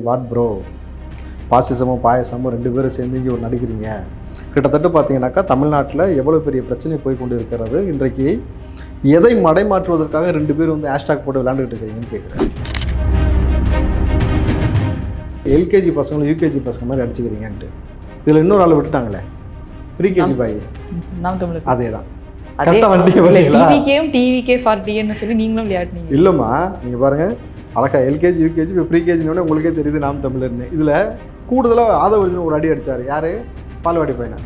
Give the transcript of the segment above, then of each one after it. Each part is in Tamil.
வாட் ப்ரோ, பாசிசமும் பாயசமும் 2 பேரும் சேர்ந்து இங்கே ஒரு நடிக்கிறீங்க. கிட்டத்தட்ட பார்த்தீங்கன்னாக்கா தமிழ்நாட்டில் எவ்வளோ பெரிய பிரச்சனை போய் கொண்டு இருக்கிறது. இன்றைக்கு எதை மடைமாற்றுவதற்காக 2 பேர் வந்து ஹேஷ்டாக் போட்டு விளையாண்டுட்டு இருக்கிறீங்கன்னு கேட்குறேன். எல்கேஜி பசங்களும் யூகேஜி பசங்க மாதிரி அடிச்சுக்கிறீங்கன்ட்டு இதில் இன்னொரு ஆள் விட்டுட்டாங்களே, ப்ரீகேஜி பாய். அதே தான் கரெக்டாக வண்டி டிவிகே ஃபார் டின்னு சொல்லி நீங்களும் விளையாடுனீங்க. இல்லைம்மா, நீங்கள் பாருங்கள், அழகா எல்கேஜி யூகேஜி இப்போ ப்ரீகேஜினோட உங்களுக்கே தெரியுது நாம் தமிழர்னு. இதில் கூடுதலாக ஆதவர்ஜன் ஒரு அடி அடித்தார். யார்? பால்வாடி பையனை.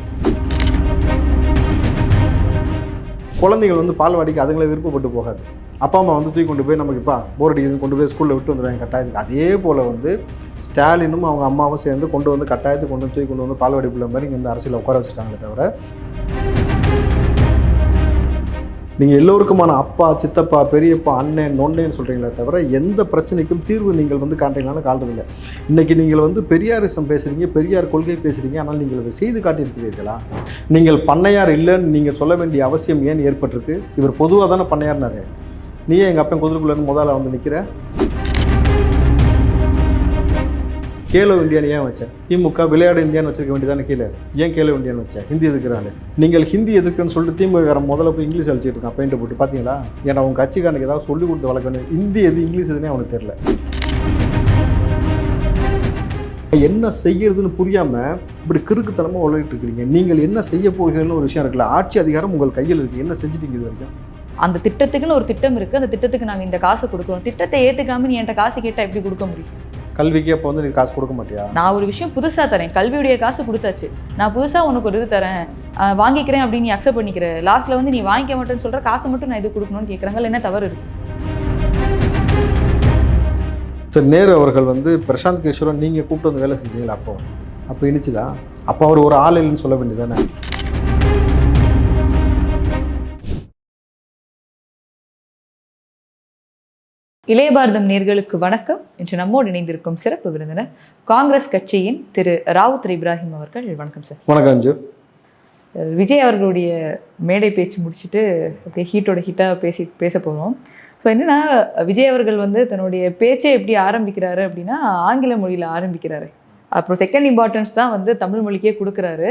குழந்தைகள் வந்து பால்வாடிக்கு அதுங்களே விருப்பப்பட்டு போகாது. அப்பா அம்மா வந்து தூக்கி கொண்டு போய் நமக்கு இப்போ போர் அடிக்குதுன்னு கொண்டு போய் ஸ்கூலில் விட்டு வந்துடுவாங்க கட்டாயத்துக்கு. அதே போல் வந்து ஸ்டாலினும் அவங்க அம்மாவும் சேர்ந்து கொண்டு வந்து கட்டாயத்துக்கு தூக்கி கொண்டு வந்து பால்வாடி பிள்ளை மாதிரி இங்கே வந்து அரசியல் உட்கார வச்சுருக்காங்களே தவிர, நீங்கள் எல்லோருக்குமான அப்பா, சித்தப்பா, பெரியப்பா, அண்ணன், நொன்னேன்னு சொல்கிறீங்களே தவிர எந்த பிரச்சனைக்கும் தீர்வு நீங்கள் வந்து காட்டுறீங்களான்னு காட்டுறதில்லை. இன்றைக்கி நீங்கள் வந்து பெரியாரிசம் பேசுகிறீங்க, பெரியார் கொள்கை பேசுகிறீங்க, ஆனால் நீங்கள் அதை செய்து காட்டியிருக்கிறீர்களா? நீங்கள் பண்ணையார் இல்லைன்னு நீங்கள் சொல்ல வேண்டிய அவசியம் ஏன் ஏற்பட்டிருக்கு? இவர் பொதுவாக தானே பண்ணையார்னாரு. நீயே எங்கள் அப்பன் குதிரைக்குள்ளேருந்து முதல்ல வந்து நிற்கிற. கேலோ இந்தியான்னு ஏன் வச்சேன்? திமுக விளையாடு இந்தியான்னு வச்சிருக்க வேண்டியதானே கீழே. ஏன் கேலோ இந்தியான்னு வச்சேன்? ஹிந்தி எதுக்குறாங்க. நீங்கள் ஹிந்தி எதுக்குன்னு சொல்லிட்டு திமுக முதல்ல போய் இங்கிலீஷ் அழிச்சிட்டு இருக்கான் பெயிண்ட் போட்டு. பார்த்தீங்களா? ஏன்னா அவங்க கட்சிக்காரனுக்கு ஏதாவது சொல்லிக் கொடுத்து வளர்க்கணும். ஹிந்தி எது இங்கிலீஷ் எதுனே அவனுக்கு தெரியல. என்ன செய்யறதுன்னு புரியாமல் இப்படி கிறுக்குத்தனமாக உழைக்கிட்டு இருக்கிறீங்க. நீங்கள் என்ன செய்ய போகிறீங்கன்னு ஒரு விஷயம் இருக்குல்ல. ஆட்சி அதிகாரம் உங்கள் கையில் இருக்குது. என்ன செஞ்சுட்டீங்க இது வரைக்கும்? அந்த திட்டத்துக்குன்னு ஒரு திட்டம் இருக்குது. அந்த திட்டத்துக்கு நாங்கள் இந்த காசை கொடுக்குறோம். திட்டத்தை ஏற்றுக்காம நீ என்கிட்ட காசு கேட்டால் எப்படி கொடுக்க முடியும்? கல்விக்கு அப்போ வந்து நீ காசு கொடுக்க மாட்டியா? நான் ஒரு விஷயம் புதுசாக தரேன், கல்வியுடைய காசு கொடுத்தாச்சு. நான் புதுசாக உனக்கு ஒரு இது தரேன், வாங்கிக்கிறேன் அப்படின்னு நீ அக்செப்ட் பண்ணிக்கிற. லாஸ்ட்டில் வந்து நீ வாங்கிக்க மாட்டேன்னு சொல்கிற, காசு மட்டும் நான் இது கொடுக்கணும்னு கேட்குறாங்க. என்ன தவறு இருக்கு? சார், நேரு அவர்கள் வந்து பிரசாந்த் கிஷோரை நீங்கள் கூப்பிட்டு வந்து வேலை செஞ்சீங்களா? அப்போ இனிச்சுதா? அப்போ அவர் ஒரு ஆள் இல்லைன்னு சொல்ல வேண்டியதானே? இளைய பாரதம் நேர்களுக்கு வணக்கம். இன்று நம்மோடு இணைந்திருக்கும் சிறப்பு விருந்தினர் காங்கிரஸ் கட்சியின் திரு ராவுத்தர் இப்ராஹிம் அவர்கள். வணக்கம் சார். வணக்கம் அஞ்சு. விஜய் அவர்களுடைய மேடை பேச்சு முடிச்சுட்டு அப்படியே ஹீட்டாக பேச போகிறோம். ஸோ என்னென்னா, விஜய் அவர்கள் வந்து தன்னுடைய பேச்சை எப்படி ஆரம்பிக்கிறாரு அப்படின்னா ஆங்கில மொழியில் ஆரம்பிக்கிறாரு. அப்புறம் செகண்ட் இம்பார்ட்டன்ஸ் தான் வந்து தமிழ் மொழிக்கே கொடுக்குறாரு.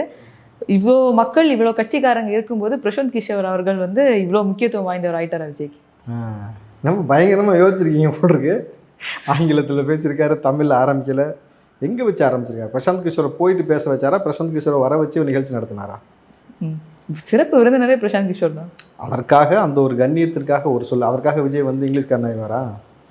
இவ்வளோ மக்கள், இவ்வளோ கட்சிக்காரங்க இருக்கும்போது பிரசாந்த் கிஷோர் அவர்கள் வந்து இவ்வளோ முக்கியத்துவம் வாய்ந்தவர் ஆயிட்டாரா விஜய்க்கு? நம்ம பயங்கரமாக யோசிச்சிருக்கீங்க போல் இருக்கு. ஆங்கிலத்தில் பேசியிருக்காரு, தமிழில் ஆரம்பிக்கலை. எங்கே வச்சு ஆரம்பிச்சிருக்காரு? பிரசாந்த் கிஷோரை போயிட்டு பேச வச்சாரா? பிரசாந்த் கிஷோரை வர வச்சு நிகழ்ச்சி நடத்தினாரா? சிறப்பு விருந்தினரே பிரசாந்த் கிஷோர் தான். அதற்காக அந்த ஒரு கண்ணியத்திற்காக ஒரு சொல், அதற்காக விஜய் வந்து இங்கிலீஷ்காரன் ஆயிடுவாரா?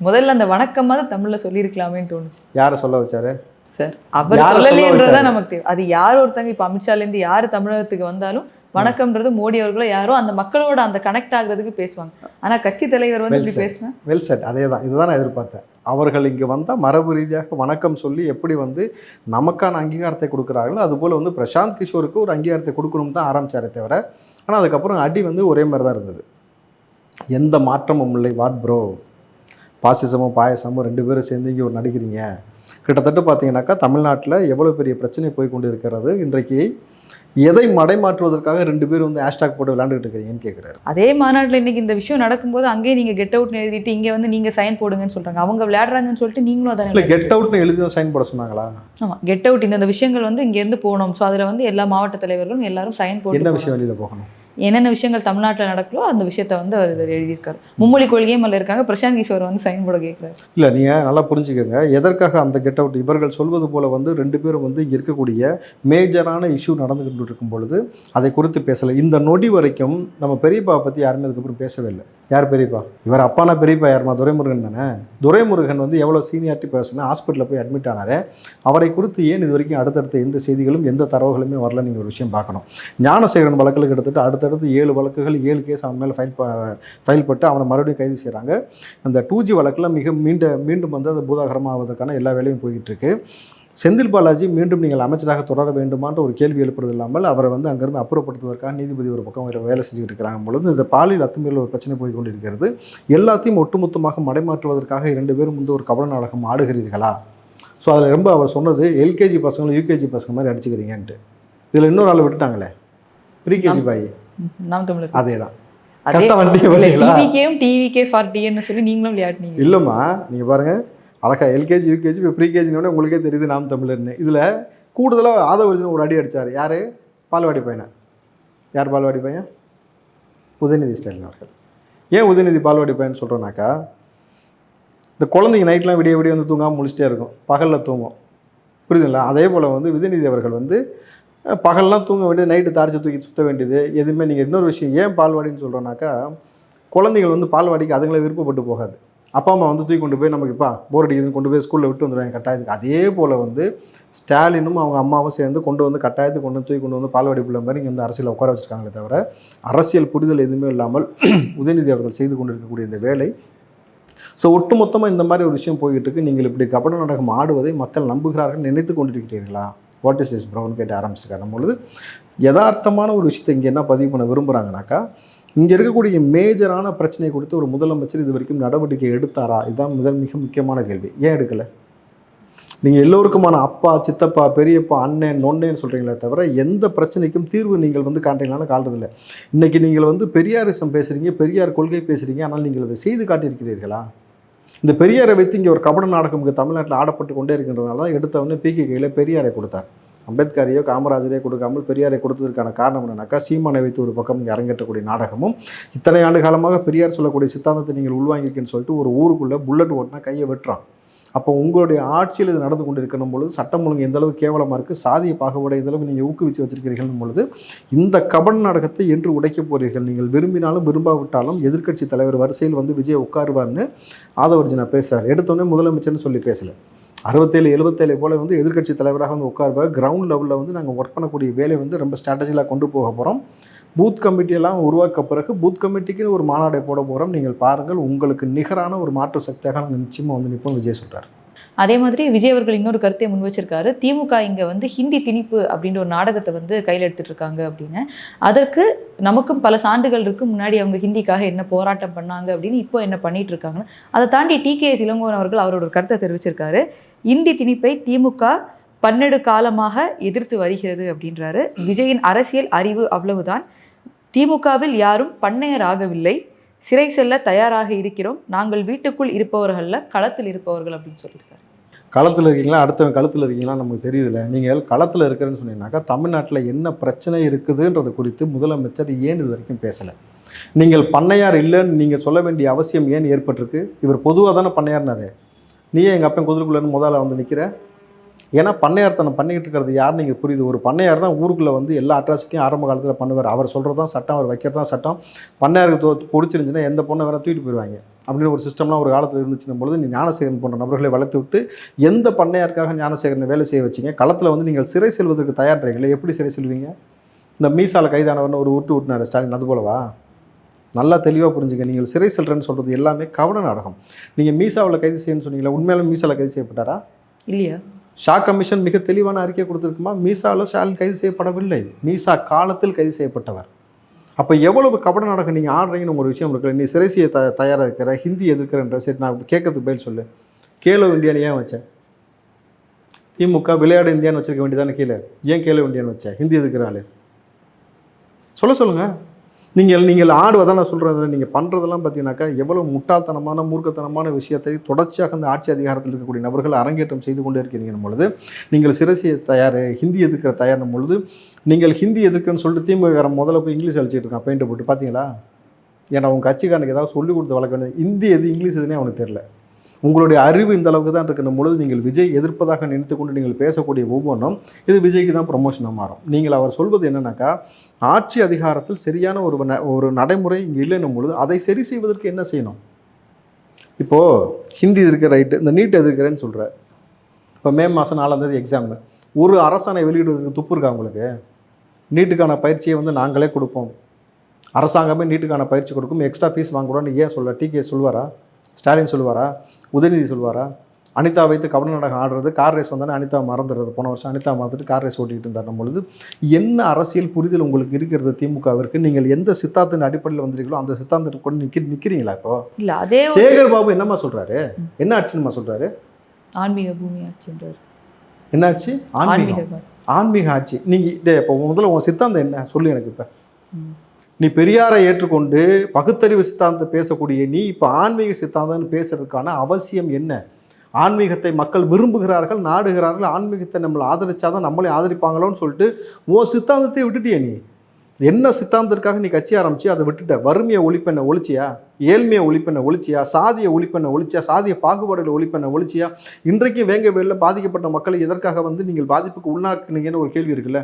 முதல்ல அந்த வணக்கமாவது தமிழில் சொல்லியிருக்கலாமேன்னு தோணுச்சு. யாரை சொல்ல வச்சாரு சார்? அவர் சொல்லலைன்றதான் நமக்கு தெரியும். அது யார் ஒருத்தங்க இப்போ அமித்ஷாலேருந்து யார் தமிழகத்துக்கு வந்தாலும் வணக்கம்ன்றது மோடி அவர்களோ யாரோ அந்த மக்களோட அந்த கனெக்ட் ஆகுறதுக்கு பேசுவாங்க. ஆனால் கட்சி தலைவர் வந்து இப்படி பேசினா வெல் செட். அதே தான், இதுதான் நான் எதிர்பார்த்தேன். அவர்கள் இங்கே வந்தால் மரபு ரீதியாக வணக்கம் சொல்லி எப்படி வந்து நமக்கான அங்கீகாரத்தை கொடுக்குறாங்களோ அதுபோல் வந்து பிரசாந்த் கிஷோருக்கு ஒரு அங்கீகாரத்தை கொடுக்கணும் தான் ஆரம்பித்தாரே தவிர, ஆனால் அதுக்கப்புறம் அடி வந்து ஒரே மாதிரி தான் இருந்தது. எந்த மாற்றமும் இல்லை. வாட் ப்ரோ, பாசிசமும் பாயசமும் 2 பேரும் சேர்ந்து இங்கே ஒரு நடிக்கிறீங்க. கிட்டத்தட்ட பார்த்தீங்கன்னாக்கா தமிழ்நாட்டில் எவ்வளோ பெரிய பிரச்சனை போய் கொண்டு இருக்கிறது. இன்றைக்கு எதை மடைமாற்றுவதற்காக 2 பேர் வந்து ஹேஷ்டாக் போட்டு விளையாண்டுட்டு இருக்கிறீங்கன்னு கேட்குறாரு. அதே மாநாட்டில் இன்னைக்கு இந்த விஷயம் நடக்கும்போது அங்கேயே நீங்கள் கெட் அவுட்னு எழுதிட்டு இங்கே வந்து நீங்கள் சைன் போடுங்கன்னு சொல்கிறாங்க. அவங்க விளையாடுறாங்கன்னு சொல்லிட்டு நீங்களும் அதான் இல்லை, கெட் அவுட்னு எழுதி தான் சைன் போட சொன்னாங்களா? ஆமாம், கெட் அவுட் இந்த விஷயங்கள் வந்து இங்கேருந்து போகணும். ஸோ அதில் வந்து எல்லா மாவட்ட தலைவர்களும் எல்லாரும் சைன் போட்டு என்ன விஷயம் வெளியில் போகணும், என்னென்ன விஷயங்கள் தமிழ்நாட்டில் நடக்கலோ அந்த விஷயத்த வந்து அவர் எழுதியிருக்காரு. மும்மொழி கொள்கையும் அதில் இருக்காங்க. பிரசாந்த் கிஷோர் வந்து சைன் போட கேட்குறாரு. இல்லை, நீங்கள் நல்லா புரிஞ்சுக்கோங்க எதற்காக அந்த கெட் அவுட். இவர்கள் சொல்வது போல் வந்து 2 பேரும் வந்து இங்கே இருக்கக்கூடிய மேஜரான இஷ்யூ நடந்துகிட்டு இருக்கும் பொழுது அதை குறித்து பேசலை. இந்த நொடி வரைக்கும் நம்ம பெரியப்பாவை பற்றி யாருமே அதுக்கப்புறம் பேசவே இல்லை. யார் பெரியப்பா? இவர் அப்பானா பெரியப்பா யாருமா? துரைமுருகன் தானே. துரைமுருகன் வந்து எவ்வளோ சீனியாரிட்டி பேசுனா ஹாஸ்பிட்டலில் போய் அட்மிட் ஆனார். அவரை குறித்து ஏன் இது வரைக்கும் அடுத்தடுத்த எந்த செய்திகளும் எந்த தரவுகளுமே வரல? நீங்கள் ஒரு விஷயம் பார்க்கணும். ஞானசேகரன் வழக்கில் கிட்டத்தட்ட அடுத்தடுத்து 7 வழக்குகள் 7 கேஸ் அவன் மேலே ஃபைல் பட்டு அவனை மறுபடியும் கைது செய்கிறாங்க. அந்த 2G வழக்கில் மீண்டும் வந்து அது பூதாகரமாக ஆவதற்கான எல்லா வேலையும் போய்கிட்டு இருக்கு. செந்தில் பாலாஜி மீண்டும் நீங்கள் அமைச்சராக தொடர வேண்டுமான்ற ஒரு கேள்வி எழுப்புறது இல்லாமல் அவரை வந்து அங்கேருந்து அப்புறப்படுத்துவதற்காக நீதிபதி ஒரு பக்கம் வேலை செஞ்சுக்கிட்டு இருக்கிறாங்க பொழுது இந்த பாலியல் அத்துமீறல் ஒரு பிரச்சனை போய் கொண்டிருக்கிறது. எல்லாத்தையும் ஒட்டுமொத்தமாக மடைமாற்றுவதற்காக 2 பேரும் வந்து ஒரு கபட நாடகம் ஆடுகிறீர்களா? ஸோ அதில் ரொம்ப அவர் சொன்னது எல்கேஜி பசங்களும் யூகேஜி பசங்க மாதிரி அடிச்சுக்கிறீங்கன்ட்டு. இதில் இன்னொரு ஆள் விட்டுட்டாங்களே, ப்ரீகேஜி பாய். நாம் தமிழர். அதே தான் கரெக்டாக வண்டி டிவிகே ஃபார் டின்னு சொல்லி நீங்களும் விளையாடுனீங்க. இல்லைம்மா, நீங்கள் பாருங்கள், அழகா எல்கேஜி யூகேஜி இப்போ ப்ரீகேஜினோட உங்களுக்கே தெரியுது நாம் தமிழர்னு. இதில் கூடுதலாக ஆதவர்ஜுன் ஒரு அடி அடித்தார். யார்? பால்வாடி பையனை. யார் பால்வாடி பையன்? உதயநிதி ஸ்டாலின் அவர்கள். ஏன் உதயநிதி பால்வாடி பையன் சொல்கிறோன்னாக்கா, இந்த குழந்தைங்க நைட்லாம் விடிய விடிய வந்து தூங்காமல் முழிச்சிட்டே இருக்கும், பகலில் தூங்கும். புரியுதுங்களா? அதே போல் வந்து உதயநிதி அவர்கள் வந்து பகல்லாம் தூங்க வேண்டியது, நைட்டு தாரிச்சு தூக்கி சுற்ற வேண்டியது எதுவுமே. நீங்கள் இன்னொரு விஷயம் ஏன் பால்வாடின்னு சொல்கிறோன்னாக்கா, குழந்தைகள் வந்து பால்வாடிக்கு அதுங்களை விருப்பப்பட்டு போகாது. அப்பா அம்மா வந்து தூக்கி கொண்டு போய் நமக்குப்பா போர் அடிக்குதுன்னு கொண்டு போய் ஸ்கூலில் விட்டு வந்துடுவாங்க கட்டாயத்துக்கு. அதே போல் வந்து ஸ்டாலினும் அவங்க அம்மாவும் சேர்ந்து கொண்டு வந்து கட்டாயத்துக்கு தூக்கி கொண்டு வந்து பால்வாடி பிள்ளை மாதிரி இங்கே வந்து அரசியல் உட்கார வச்சுருக்காங்களே தவிர, அரசியல் புரிதல் எதுவுமே இல்லாமல் உதயநிதி அவர்கள் செய்து கொண்டு இருக்கக்கூடிய இந்த வேலை. ஸோ ஒட்டுமொத்தமாக இந்த மாதிரி ஒரு விஷயம் போய்கிட்டு இருக்கு. நீங்கள் இப்படி கபட நாடகம் ஆடுவதை மக்கள் நம்புகிறார்கள் நினைத்து கொண்டிருக்கிறீர்களா? வாட் இஸ் திஸ் ப்ரோன்னு கேட்டு ஆரம்பிச்சிருக்காரு. நம்மளது யதார்த்தமான ஒரு விஷயத்தை இங்கே என்ன பதிவு பண்ண விரும்புகிறாங்கனாக்கா, இங்கே இருக்கக்கூடிய மேஜரான பிரச்சனை குறித்து ஒரு முதலமைச்சர் இது வரைக்கும் நடவடிக்கை எடுத்தாரா? இதுதான் மிக முக்கியமான கேள்வி. ஏன் எடுக்கலை? நீங்கள் எல்லோருக்குமான அப்பா, சித்தப்பா, பெரியப்பா, அண்ணன், நொன்னேன்னு சொல்கிறீங்களே தவிர எந்த பிரச்சனைக்கும் தீர்வு நீங்கள் வந்து காண்றீங்களான்னு காட்டுறதில்லை. இன்றைக்கி நீங்கள் வந்து பெரியாரிசம் பேசுகிறீங்க, பெரியார் கொள்கை பேசுகிறீங்க, ஆனால் நீங்கள் அதை செய்து காட்டியிருக்கிறீர்களா? இந்த பெரியாரை வைத்து இங்கே ஒரு கபட நாடகம் இங்கே தமிழ்நாட்டில் ஆடப்பட்டு கொண்டே இருக்கின்றதுனால தான் எடுத்தவொடனே பிகே கையில் பெரியாரை கொடுத்தார். அம்பேத்கரையோ காமராஜரையோ கொடுக்காமல் பெரியாரை கொடுத்ததற்கான காரணம் என்னன்னாக்கா, சீமானை வைத்து ஒரு பக்கம் இங்கே அரங்கேற்றக்கூடிய நாடகமும், இத்தனை ஆண்டு காலமாக பெரியார் சொல்லக்கூடிய சித்தாந்தத்தை நீங்கள் உள்வாங்கியிருக்கேன்னு சொல்லிட்டு ஒரு ஊருக்குள்ளே புல்லட் ஓட்டினா கையை வெட்டுறான். அப்போ உங்களுடைய ஆட்சியில் இது நடந்து கொண்டு இருக்கணும் பொழுது சட்டம் ஒழுங்கு எந்தளவு கேவலமாக இருக்குது, சாதிய பாகுபாடு எந்தளவு நீங்கள் ஊக்குவிச்சு வச்சிருக்கிறீர்கள் பொழுது இந்த கபட நாடகத்தை என்று உடைக்கப் போகிறீர்கள். நீங்கள் விரும்பினாலும் விரும்பாவிட்டாலும் எதிர்க்கட்சி தலைவர் வரிசையில் வந்து விஜய் உட்காருவார்னு ஆதவர்ஜுனா பேசுகிறார். எடுத்தோடனே முதலமைச்சர்னு சொல்லி பேசலை. 67 77 போல் வந்து எதிர்க்கட்சி தலைவராக வந்து உட்காருவார். கிரவுண்ட் லெவலில் வந்து நாங்கள் ஒர்க் பண்ணக்கூடிய வேலை வந்து ரொம்ப ஸ்ட்ராட்டஜியாக கொண்டு போக போகிறோம். பூத் கமிட்டியெல்லாம் உருவாக்க பிறகு பூத் கமிட்டிக்குன்னு ஒரு மாநாடை போட போகிறோம். நீங்கள் பாருங்கள், உங்களுக்கு நிகரான ஒரு மாற்று சக்தியாக நாங்கள் நிச்சயமாக வந்து நிற்போம் விஜய் சொல்கிறார். அதே மாதிரி விஜய் அவர்கள் இன்னொரு கருத்தை முன் வச்சிருக்காரு. திமுக இங்கே வந்து ஹிந்தி திணிப்பு அப்படின்ற ஒரு நாடகத்தை வந்து கையில் எடுத்துட்டு இருக்காங்க அப்படின்னு. அதற்கு நமக்கும் பல சான்றுகள் இருக்குது. முன்னாடி அவங்க ஹிந்திக்காக என்ன போராட்டம் பண்ணாங்க அப்படின்னு, இப்போ என்ன பண்ணிட்டு இருக்காங்கன்னு. அதை தாண்டி டிகே இளங்கோவன் அவர்கள் அவரோட ஒரு கருத்தை தெரிவிச்சிருக்காரு. இந்தி திணிப்பை திமுக பன்னெடு காலமாக எதிர்த்து வருகிறது அப்படின்றாரு. விஜயின் அரசியல் அறிவு அவ்வளவுதான். திமுகவில் யாரும் பண்ணையர் ஆகவில்லை, சிறை செல்ல தயாராக இருக்கிறோம், நாங்கள் வீட்டுக்குள் இருப்பவர்கள்ல களத்தில் இருப்பவர்கள் அப்படின்னு சொல்லியிருக்காரு. களத்தில் இருக்கீங்களா, அடுத்தவங்க களத்தில் இருக்கீங்களா நமக்கு தெரியுதுல்ல. நீங்கள் களத்தில் இருக்கிறேன்னு சொன்னீங்கன்னாக்கா, தமிழ்நாட்டில் என்ன பிரச்சனை இருக்குதுன்றது குறித்து முதலமைச்சர் ஏன் இது வரைக்கும் பேசலை? நீங்கள் பண்ணையார் இல்லைன்னு நீங்கள் சொல்ல வேண்டிய அவசியம் ஏன் ஏற்பட்டிருக்கு? இவர் பொதுவாக தானே பண்ணையார்னாரு. நீயே எங்கள் அப்பன் குதிரைக்குள்ளேன்னு முதல்ல வந்து நிற்கிற. ஏன்னா பண்ணையார்த்தனம் பண்ணிக்கிட்டு இருக்கிறது யாருன்னு நீங்கள் புரியுது. ஒரு பண்ணையார் தான் ஊருக்குள்ளே வந்து எல்லா அட்ராசிட்டியும் ஆரம்ப காலத்தில் பண்ணுவார். அவர் சொல்கிறது தான் சட்டம், அவர் வைக்கிறது தான் சட்டம். பண்ணையாருக்கு பிடிச்சிருந்துச்சுன்னா எந்த பொண்ணை வேணால் தூக்கிட்டு போயிடுவாங்க அப்படின்னு ஒரு சிஸ்டம்லாம் ஒரு காலத்தில் இருந்துச்சுன்னும் பொழுது, நீ ஞானசேகரன் போன்ற நபர்களை வளர்த்து விட்டு எந்த பண்ணையாருக்காக ஞானசேகரனை வேலை செய்ய வச்சிங்க? களத்தில் வந்து நீங்கள் சிறை செல்வதற்கு தயார்றீங்களே, எப்படி சிறை செல்வீங்க? இந்த மீசாவில் கைதானவர்னு ஒரு விட்டு விட்டுனார் ஸ்டாலின், அது போலவா? நல்லா தெளிவாக புரிஞ்சுங்க. நீங்கள் சிறை செல்றேன்னு சொல்கிறது எல்லாமே கவன நாடகம். நீங்கள் மீசாவில் கைது செய்யணும்னு சொன்னீங்களா, உண்மையாலும் மீசாவில் கைது செய்யப்பட்டாரா? இல்லையா? ஷா கமிஷன் மிக தெளிவான அறிக்கை கொடுத்துருக்குமா? மீசாவில் ஸ்டாலின் கைது செய்யப்படவில்லை, மீசா காலத்தில் கைது செய்யப்பட்டவர். அப்போ எவ்வளவு கபட நாடகம் நீங்கள் ஆடுறீங்கன்னு ஒரு விஷயம் இருக்குது. நீ சிறை செய்ய தயாராக இருக்கிற, ஹிந்தி எதிர்க்கிறன்ற. சரி, நான் கேட்கறதுக்கு பதில் சொல்லு. கேலோ இந்தியான்னு ஏன் வச்சேன்? திமுக விளையாடு இந்தியான்னு வச்சிருக்க வேண்டியதானே கீழே. ஏன் கேலோ இந்தியான்னு வச்சேன்? ஹிந்தி எதுக்குறாள் சொல்லுங்கள். நீங்கள் ஆடுவதான் நான் சொல்கிறேன். நீங்கள் பண்ணுறதெல்லாம் பார்த்தீங்கன்னாக்கா எவ்வளோ முட்டாள்தனமான மூர்க்கத்தனமான விஷயத்தை தொடர்ச்சியாக அந்த ஆட்சி அதிகாரத்தில் இருக்கக்கூடிய நபர்கள் அரங்கேற்றம் செய்து கொண்டே இருக்கிறீங்கன்னு பொழுது, நீங்கள் சிறை செய்ய தயார், ஹிந்தி எதிர்க்கிற தயார்னும் பொழுது, நீங்கள் ஹிந்தி எதிர்க்குன்னு சொல்லிட்டு திமுக முதல்ல போய் இங்கிலீஷ் அழிச்சிட்டு இருக்கான் பெயிண்ட் போட்டு. பார்த்தீங்களா? ஏன்னா உங்கள் கட்சிக்காரனுக்கு ஏதாவது சொல்லிக் கொடுத்து வளர்க்க வேண்டியது. ஹிந்தி எது இங்கிலீஷ் எதுனே அவனுக்கு தெரியல. உங்களுடைய அறிவு இந்த அளவுக்கு தான் இருக்கணும் பொழுது, நீங்கள் விஜய் எதிர்ப்பதாக நினைத்து கொண்டு நீங்கள் பேசக்கூடிய ஒவ்வொன்றும் இது விஜய்க்கு தான் ப்ரொமோஷனாக மாறும். நீங்கள் அவர் சொல்வது என்னன்னாக்கா, ஆட்சி அதிகாரத்தில் சரியான ஒரு நடைமுறை இங்கே இல்லைன்னும் பொழுது அதை சரி செய்வதற்கு என்ன செய்யணும்? இப்போது ஹிந்தி இருக்கிற ரைட்டு, இந்த நீட் எதிர்க்கிறேன்னு சொல்கிற. இப்போ மே மாதம் 4ஆம் தேதி எக்ஸாமு. ஒரு அரசாணை வெளியிடுவதற்கு துப்பு இருக்கா உங்களுக்கு? நீட்டுக்கான பயிற்சியை வந்து நாங்களே கொடுப்போம், அரசாங்கமே நீட்டுக்கான பயிற்சி கொடுக்கும், எக்ஸ்ட்ரா ஃபீஸ் வாங்குறோன்னு ஏன் சொல்ல? டிகே சொல்வாரா? ஸ்டாலின் சொல்லுவாரா? உதயநிதி சொல்வாரா? அனிதா வைத்து கபட நாடகம் ஆடுறது, கார் ரேஸ் வந்தானே அனிதா மறந்துடுறது. போன வருஷம் அனிதா மறந்துட்டு கார் ரேஸ் ஓட்டிகிட்டு இருந்தார் பொழுது என்ன அரசியல் புரிதல் உங்களுக்கு இருக்கிறது திமுகவிற்கு? நீங்கள் எந்த சித்தாந்தின் அடிப்படையில் வந்திருக்கீங்களோ அந்த சித்தாந்தத்தை கொண்டு நிற்கிறீங்களா? இப்போ இல்லை, அதே சேகர் பாபு என்னம்மா சொல்கிறாரு? என்ன ஆட்சின்னு சொல்கிறாரு? ஆன்மீக பூமி ஆட்சின்றார். என்ன ஆட்சி? ஆன்மீக ஆட்சி. நீங்கள் இப்போ முதல்ல உங்கள் சித்தாந்தம் என்ன சொல்லு எனக்கு. இப்போ நீ பெரியாரை ஏற்றுக்கொண்டு பகுத்தறிவு சித்தாந்தத்தை பேசக்கூடிய நீ இப்போ ஆன்மீக சித்தாந்தம்னு பேசுறதுக்கான அவசியம் என்ன? ஆன்மீகத்தை மக்கள் விரும்புகிறார்கள், நாடுகிறார்கள், ஆன்மீகத்தை நம்மளை ஆதரிச்சாதான் நம்மளே ஆதரிப்பாங்களோன்னு சொல்லிட்டு சித்தாந்தத்தை விட்டுட்டியே நீ. என்ன சித்தாந்தத்திற்காக நீ கட்சி ஆரம்பிச்சு அதை விட்டுட்ட? வறுமையை ஒழிப்பெண்ண ஒழிச்சியா? ஏழ்மையை ஒழிப்பெண்ண ஒழிச்சியா? சாதியை ஒழிப்பெண்ண ஒழிச்சியா? சாதிய பாகுபாடுகளை ஒழிப்பெண்ண ஒழிச்சியா? இன்றைக்கு வேங்கவேலில் பாதிக்கப்பட்ட மக்களை எதற்காக நீங்கள் பாதிப்புக்கு உள்ளாக்குனீங்கன்னு ஒரு கேள்வி இருக்குல்ல.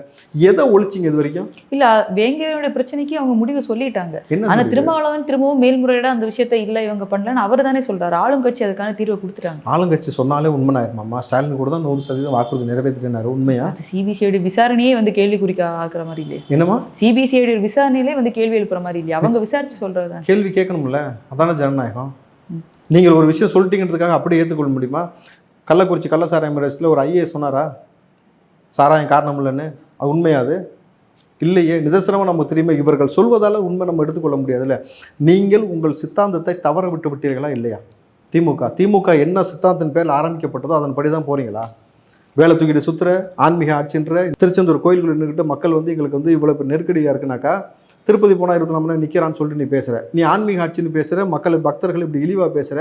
எதை ஒழிச்சிங்க இது வரைக்கும்? இல்ல, வேங்கவேலியோட பிரச்சனைக்கு அவங்க முடிவு சொல்லிட்டாங்க. என்ன ஆனா திருமாவளவன் திரும்பவும் மேல்முறையிட அந்த விஷயத்தை இல்ல இவங்க பண்ணலன்னு அவர் தானே சொல்றாரு. ஆளுங்கட்சி அதுக்கான தீர்வை கொடுத்துட்டாங்க. ஆளுங்கட்சி சொன்னாலே உண்மையாயிருமாம்மா? ஸ்டாலின் கூட தான் 100% வாக்குறுதி நிறைவேற்றினாரு. உண்மையா? சிபிசிஐடி விசாரணையே கேள்விக்குறிக்க ஆக்குற மாதிரி இல்லையே. என்னமா? சிபிசிஐடி விசாரணையிலே கேள்வி எழுப்புற மாதிரி இல்லையா? அவங்க விசாரிச்சு சொல்றதுதான். கேள்வி கேட்கணும்ல, அதான ஜனநாயகம். நீங்கள் ஒரு விஷயம் சொல்லிட்டீங்கிறதுக்காக அப்படியே ஏற்றுக்கொள்ள முடியுமா? கள்ளக்குறிச்சி கள்ள சாராயம் ரேஸில் ஒரு ஐஏஎஸ் சொன்னாரா சாராயம் காரணம் இல்லைன்னு? அது உண்மையாது இல்லையே. நிதர்சனமாக நம்ம தெரியுமா? இவர்கள் சொல்வதால் உண்மை நம்ம எடுத்துக்கொள்ள முடியாதுல்ல. நீங்கள் உங்கள் சித்தாந்தத்தை தவற விட்டு விட்டீர்களா இல்லையா? திமுக என்ன சித்தாந்தத்தின் பேரில் ஆரம்பிக்கப்பட்டதோ அதன்படி தான் போகிறீங்களா? வேலை தூக்கிட்டு சுற்றுற ஆன்மீக ஆட்சின்ற திருச்செந்தூர் கோயில்கள் நின்றுக்கிட்டு மக்கள் எங்களுக்கு இவ்வளோ நெருக்கடியாக இருக்குனாக்கா, திருப்பதி போனால் 24 மணி நேரம் நிற்கிறான்னு சொல்லிட்டு நீ பேசுகிற, நீ ஆன்மீக ஆட்சின்னு பேசுகிற, மக்கள் பக்தர்கள் இப்படி இழிவாக பேசுகிற,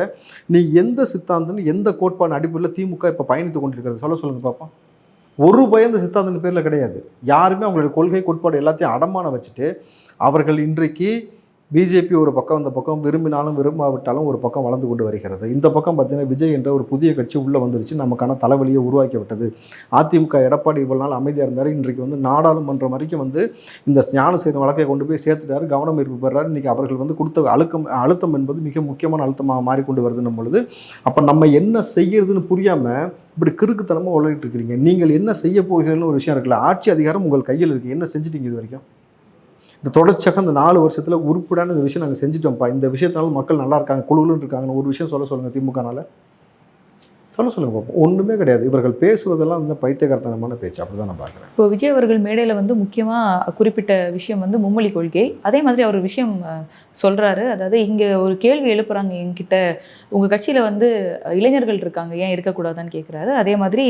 நீ எந்த சித்தாந்தன்னு எந்த கோட்பாடு அடிப்படையில் திமுக இப்போ பயணித்து கொண்டிருக்கிறது சொல்லுங்கள் பார்ப்போம். ஒரு பயந்த சித்தாந்தன் பேரில் கிடையாது. யாருமே அவங்களுடைய கொள்கை கோட்பாடு எல்லாத்தையும் அடமான வச்சுட்டு அவர்கள் இன்றைக்கு பிஜேபி ஒரு பக்கம், அந்த பக்கம் விரும்பினாலும் விரும்பாவிட்டாலும் ஒரு பக்கம் வளர்ந்து கொண்டு வருகிறது. இந்த பக்கம் பார்த்தீங்கன்னா விஜய் என்ற ஒரு புதிய கட்சி உள்ளே வந்துருச்சு, நமக்கான தலைவலியை உருவாக்கி விட்டது. அதிமுக எடப்பாடி இவ்வளவு நாள் அமைதியாக இருந்தார், இன்றைக்கு நாடாளுமன்றம் வரைக்கும் இந்த ஞானசேகரன் வழக்கை கொண்டு போய் சேர்த்துட்டாரு, கவனம் ஈர்ப்பு பெறாரு. இன்றைக்கி அவர்கள் கொடுத்த அழுத்தம் என்பது மிக முக்கியமான அழுத்தமாக மாறிக்கொண்டு வருதுன்னும் பொழுது அப்போ நம்ம என்ன செய்யறதுன்னு புரியாமல் இப்படி கிறுக்குத்தனமாக உலகிட்டு இருக்கிறீங்க. நீங்கள் என்ன செய்ய போகிறீங்கன்னு ஒரு விஷயம் இருக்குல்ல. ஆட்சி அதிகாரம் உங்கள் கையில் இருக்குது. என்ன செஞ்சிட்டீங்க இது வரைக்கும்? இந்த தொடர்ச்சியாக இந்த 4 வருஷத்தில் உருப்படான இந்த விஷயம் நாங்கள் செஞ்சுட்டோம்ப்பா, இந்த விஷயத்தினால மக்கள் நல்லா இருக்காங்க, குழுன்னு இருக்காங்கன்னு ஒரு விஷயம் சொல்லுங்கள். திமுகனால சொல்லுங்கள் பார்ப்போம். ஒன்றுமே கிடையாது. இவர்கள் பேசுவதெல்லாம் பைத்தியகாரத்தனமான பேச்சு. அப்படி தான் நான் பார்க்குறேன். இப்போ விஜய் அவர்கள் மேடையில் முக்கியமாக குறிப்பிட்ட விஷயம் மும்மொழி கொள்கை. அதே மாதிரி அவர் விஷயம் சொல்கிறாரு. அதாவது இங்கே ஒரு கேள்வி எழுப்புறாங்க என்கிட்ட, உங்கள் கட்சியில் இளைஞர்கள் இருக்காங்க, ஏன் இருக்கக்கூடாதான்னு கேட்குறாரு. அதே மாதிரி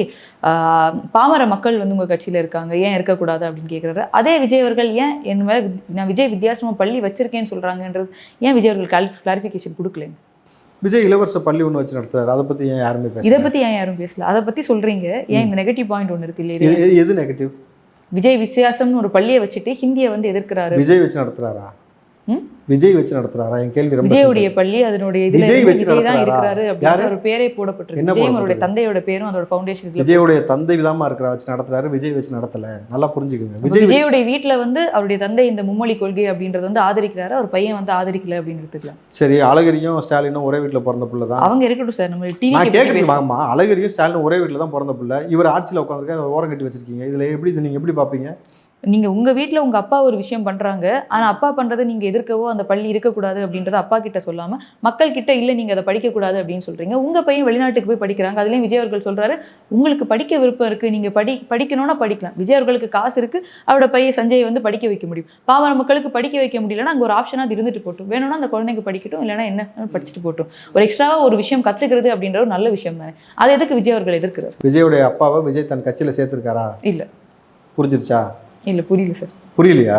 பாமர மக்கள் உங்கள் கட்சியில் இருக்காங்க, ஏன் இருக்கக்கூடாது அப்படின்னு கேட்குறாரு. அதே விஜய் அவர்கள் ஏன் என் மேலே நான் விஜய் வித்தியாசமாக பள்ளி வச்சிருக்கேன்னு சொல்கிறாங்கன்றது ஏன் விஜய் அவர்கள் கிளாரிஃபிகேஷன் கொடுக்கலைங்க? விஜய் இலவச பள்ளி ஒன்று வச்சு நடத்துறாரு, அதை பற்றி ஏன் யாருமே பேசல? இதை பற்றி ஏன் யாரும் பேசல? அதை பற்றி சொல்கிறீங்க, ஏன் இந்த நெகட்டிவ் பாயிண்ட் ஒன்று இருக்கு இல்லையா? எது நெகட்டிவ்? விஜய் வித்தியாசம்னு ஒரு பள்ளியை வச்சுட்டு ஹிந்தியை எதிர்க்கிறாரு. விஜய் வச்சு நடத்துறாரா? விஜய் வச்சு நடத்துறாரா? என் கேள்வி ரொம்ப விஜயுடைய பள்ளி அதனுடைய விஜய் வச்சு தான் இருக்கிறாரு அப்படின்னு ஒரு பேரே போடப்பட்டிருக்கு. விஜய் அவருடைய தந்தையோட பேரும் அதோட ஃபவுண்டேஷன் விஜயுடைய தந்தை விதமா இருக்கிற வச்சு நடத்துறாரு, விஜய் வச்சு நடத்தல. நல்லா புரிஞ்சுக்கோங்க. விஜயுடைய வீட்டுல அவருடைய தந்தை இந்த மும்மொழி கொள்கை அப்படின்றது ஆதரிக்கிறாரு, அவர் பையன் ஆதரிக்கல அப்படின்னு எடுத்துக்கலாம். சரி, அழகிரியும் ஸ்டாலினும் ஒரே வீட்டுல பிறந்த பிள்ளை தான். அவங்க இருக்கட்டும் சார், நம்ம டிவி நான் கேட்கறது வாங்கம்மா. அழகிரியும் ஸ்டாலினும் ஒரே வீட்டுல தான் பிறந்த பிள்ளை. இவர் ஆட்சியில் உட்காந்துருக்க ஓரம் கட்டி வச்சிருக்கீங்க. இதுல எப்படி நீங்க எப்படி பாப்பீங்க? நீங்கள் உங்கள் வீட்டில் உங்கள் அப்பா ஒரு விஷயம் பண்ணுறாங்க, ஆனால் அப்பா பண்ணுறதை நீங்கள் எதிர்க்கவோ அந்த பள்ளி இருக்கக்கூடாது அப்படின்றத அப்பா கிட்ட சொல்லாமல் மக்கள் கிட்ட இல்லை நீங்கள் அதை படிக்கக்கூடாது அப்படின்னு சொல்கிறீங்க. உங்கள் பையன் வெளிநாட்டுக்கு போய் படிக்கிறாங்க, அதுலேயும் விஜய் அவர்கள் சொல்கிறாரு உங்களுக்கு படிக்க விருப்பம் இருக்குது, நீங்கள் படிக்கணும்னா படிக்கலாம். விஜய் அவர்களுக்கு காசு இருக்குது, அவரோட பையன் சஞ்சய் படிக்க வைக்க முடியும். பாமர மக்களுக்கு படிக்க வைக்க முடியலன்னா அங்கே ஒரு ஆப்ஷனாக அது இருந்துட்டு போட்டும், வேணும்னா அந்த குழந்தைங்க படிக்கட்டும், இல்லைனா என்ன படிச்சுட்டு போட்டும். ஒரு எக்ஸ்ட்ராவாக ஒரு விஷயம் கற்றுக்கிறது அப்படின்ற ஒரு நல்ல விஷயம் தானே. அதை எதுக்கு விஜய் அவர்கள் எதிர்க்கிறார்? விஜயோடைய அப்பாவை விஜய் தன் கட்சியில் சேர்த்துருக்காரா? இல்லை. புரிஞ்சிருச்சா? இல்லை, புரியல சார். புரியலையா?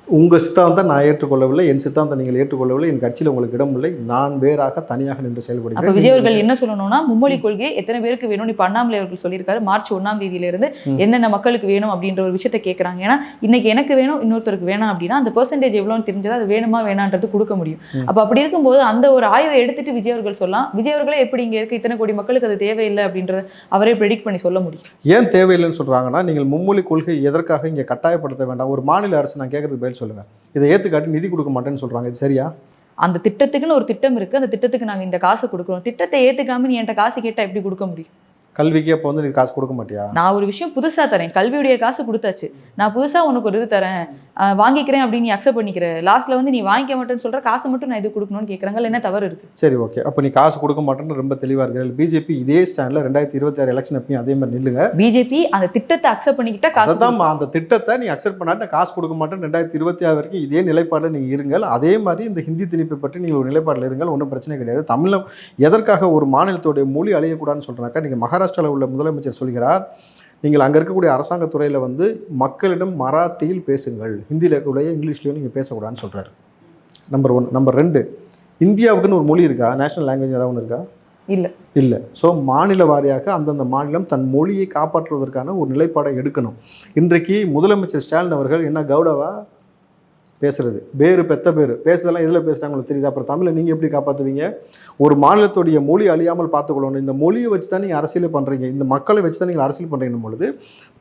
உங்கள் சித்தாந்தம் நான் ஏற்றுக்கொள்ளவில்லை, என் சித்தாந்தம் நீங்கள் ஏற்றுக்கொள்ளவில்லை, என் கட்சியில் உங்களுக்கு இடம் இல்லை, நான் வேறாக தனியாக நின்று செயல்படுகிறேன். விஜய் அவர்கள் என்ன சொல்லணும்னா, மும்மொழி கொள்கை எத்தனை பேருக்கு வேணும்? இப்போ அண்ணாமலை அவர்கள் சொல்லியிருக்காரு, மார்ச் 1ஆம் தேதியிலிருந்து என்னென்ன மக்களுக்கு வேணும் அப்படின்ற ஒரு விஷயத்தை கேட்குறாங்க. ஏன்னா இன்னைக்கு எனக்கு வேணும், இன்னொருத்தருக்கு வேணாம் அப்படின்னா அந்த பெர்சன்டேஜ் எவ்வளோன்னு தெரிஞ்சதா அது வேணுமா வேணான்றது கொடுக்க முடியும். அப்போ அப்படி இருக்கும்போது அந்த ஒரு ஆய்வை எடுத்துட்டு விஜய் அவர்கள் சொல்லலாம், விஜய் அவர்களே எப்படி இங்கே இருக்கு இத்தனை கோடி மக்களுக்கு அது தேவையில்லை அப்படின்றத அவரே ப்ரெடிக்ட் பண்ணி சொல்ல முடியும். ஏன் தேவையில்லைன்னு சொல்கிறாங்கன்னா, நீங்கள் மும்மொழி கொள்கை எதற்காக இங்கே கட்டாயப்படுத்த வேண்டாம்? ஒரு மாநில அரசு, நான் கேட்கறதுக்கு பதில் சொல்லுங்கள், இதை ஏற்றுக்காட்டி நிதி கொடுக்க மாட்டேன்னு சொல்கிறாங்க, இது சரியா? அந்த திட்டத்துக்குன்னு ஒரு திட்டம் இருக்குது, அந்த திட்டத்துக்கு நாங்கள் இந்த காசு கொடுக்குறோம். திட்டத்தை ஏற்றுக்காம நீ என்கிட்ட காசு கேட்டால் எப்படி கொடுக்க முடியும்? கல்விக்கு அப்போ நீ காசு கொடுக்க மாட்டியா? நான் ஒரு விஷயம் புதுசாக தரேன், கல்வியுடைய காசு கொடுத்தாச்சு, நான் புதுசாக உனக்கு ஒரு இது தரேன், வாங்கிக்கிறேன் அப்படின்னு நீ அக்செப்ட் பண்ணிக்கிற, லாஸ்ட்டில் நீ வாங்கிக்க மாட்டேன்னு சொல்கிற, காசு மட்டும் நான் இது கொடுக்கணும்னு கேட்குறாங்க, என்ன தவறு இருக்குது? சரி, ஓகே. அப்போ நீ காசு கொடுக்க மாட்டேன்னு ரொம்ப தெளிவாக இருக்கிற பிஜேபி இதே ஸ்டாண்டில் 2026 எலெக்ஷன் அப்பயும் அதே மாதிரி நில்லுங்க. பிஜேபி அந்த திட்டத்தை அக்செப்ட் பண்ணிக்கிட்டா காசு தான், அந்த திட்டத்தை நீ அக்செப்ட் பண்ணாட்ட காசு கொடுக்க மாட்டேன் 2026 வரைக்கும் இதே நிலைப்பாடில் நீங்கள் இருங்கள். அதே மாதிரி இந்த ஹிந்தி திணிப்பை பற்றி நீங்கள் ஒரு நிலைப்பாடில் இருங்கள், ஒன்றும் பிரச்சனை கிடையாது. தமிழில் எதற்காக ஒரு மாநிலத்தோடைய மொழி அழியக்கூடாதுன்னு சொல்கிறாக்கா, நீங்கள் மகாராஷ்டிராவில் உள்ள முதலமைச்சர் சொல்கிறார், நீங்கள் அங்கே இருக்கக்கூடிய அரசாங்கத்துறையில் மக்களிடம் மராட்டியில் பேசுங்கள், ஹிந்தியில் இருக்கக்கூடிய இங்கிலீஷ்லையும் நீங்கள் பேசக்கூடாதுன்னு சொல்கிறார். நம்பர் 1. நம்பர் 2, இந்தியாவுக்குன்னு ஒரு மொழி இருக்கா? நேஷனல் லாங்குவேஜ் ஏதாவது ஒன்று இருக்கா? இல்லை. ஸோ மாநில வாரியாக அந்தந்த மாநிலம் தன் மொழியை காப்பாற்றுவதற்கான ஒரு நிலைப்பாடை எடுக்கணும். இன்றைக்கு முதலமைச்சர் ஸ்டாலின் அவர்கள் என்ன கவுடவா பேசுறது, பேரு பெத்த பேரு பேசுறதெல்லாம் எதில் பேசுகிறாங்களோ தெரியுது. அப்புறம் தமிழை நீங்கள் எப்படி காப்பாற்றுவீங்க? ஒரு மாநிலத்துடைய மொழி அழியாமல் பார்த்துக்கொள்ளணும். இந்த மொழியை வச்சு தான் நீங்கள் அரசியல் பண்ணுறீங்க, இந்த மக்களை வச்சு தான் நீங்கள் அரசியல் பண்ணுறீங்க பொழுது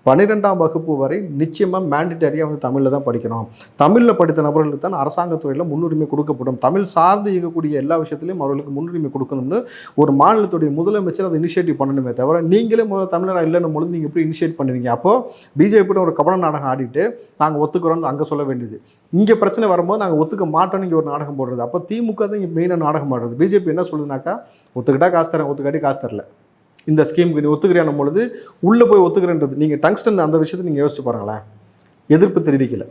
12ஆம் வகுப்பு வரை நிச்சயமாக மேண்டிட்டரியாக வந்து தமிழில் தான் படிக்கணும். தமிழில் படித்த நபர்களுக்கு தான் அரசாங்கத்துறையில் முன்னுரிமை கொடுக்கப்படும். தமிழ் சார்ந்து இயங்கக்கூடிய எல்லா விஷயத்துலையும் அவர்களுக்கு முன்னுரிமை கொடுக்கணும்னு ஒரு மாநிலத்துடைய முதலமைச்சர் அதை இனிஷியேட்டிவ் பண்ணணுமே தவிர நீங்களே முதல்ல தமிழராக இல்லைன்னு பொழுது நீங்கள் எப்படி இனிஷியேட் பண்ணுவீங்க? அப்போது பிஜேபியோட ஒரு கபட நாடகம் ஆடிட்டு நாங்கள் ஒத்துக்கிறோம்னு அங்கே சொல்ல வேண்டியது, இங்கே பிரச்சனை வரும்போது நாங்கள் ஒத்துக்க மாட்டோம்னு இங்கே ஒரு நாடகம் போடுறது. அப்போ திமுக தான் இங்கே மெயினாக நாடகம் ஆடுறது. பிஜேபி என்ன சொல்லுதுனாக்கா ஒத்துக்கிட்டா காசு தரேன், ஒத்துக்காட்டி காசு தரல, இந்த ஸ்கீமுக்கு நீ ஒத்துக்கிறியான பொழுது உள்ளே போய் ஒத்துக்கிறேன்றது. நீங்கள் டங்ஸ்டன் அந்த விஷயத்தை நீங்கள் யோசிச்சு பாருங்களேன், எதிர்ப்பு தெரிவிக்கலை.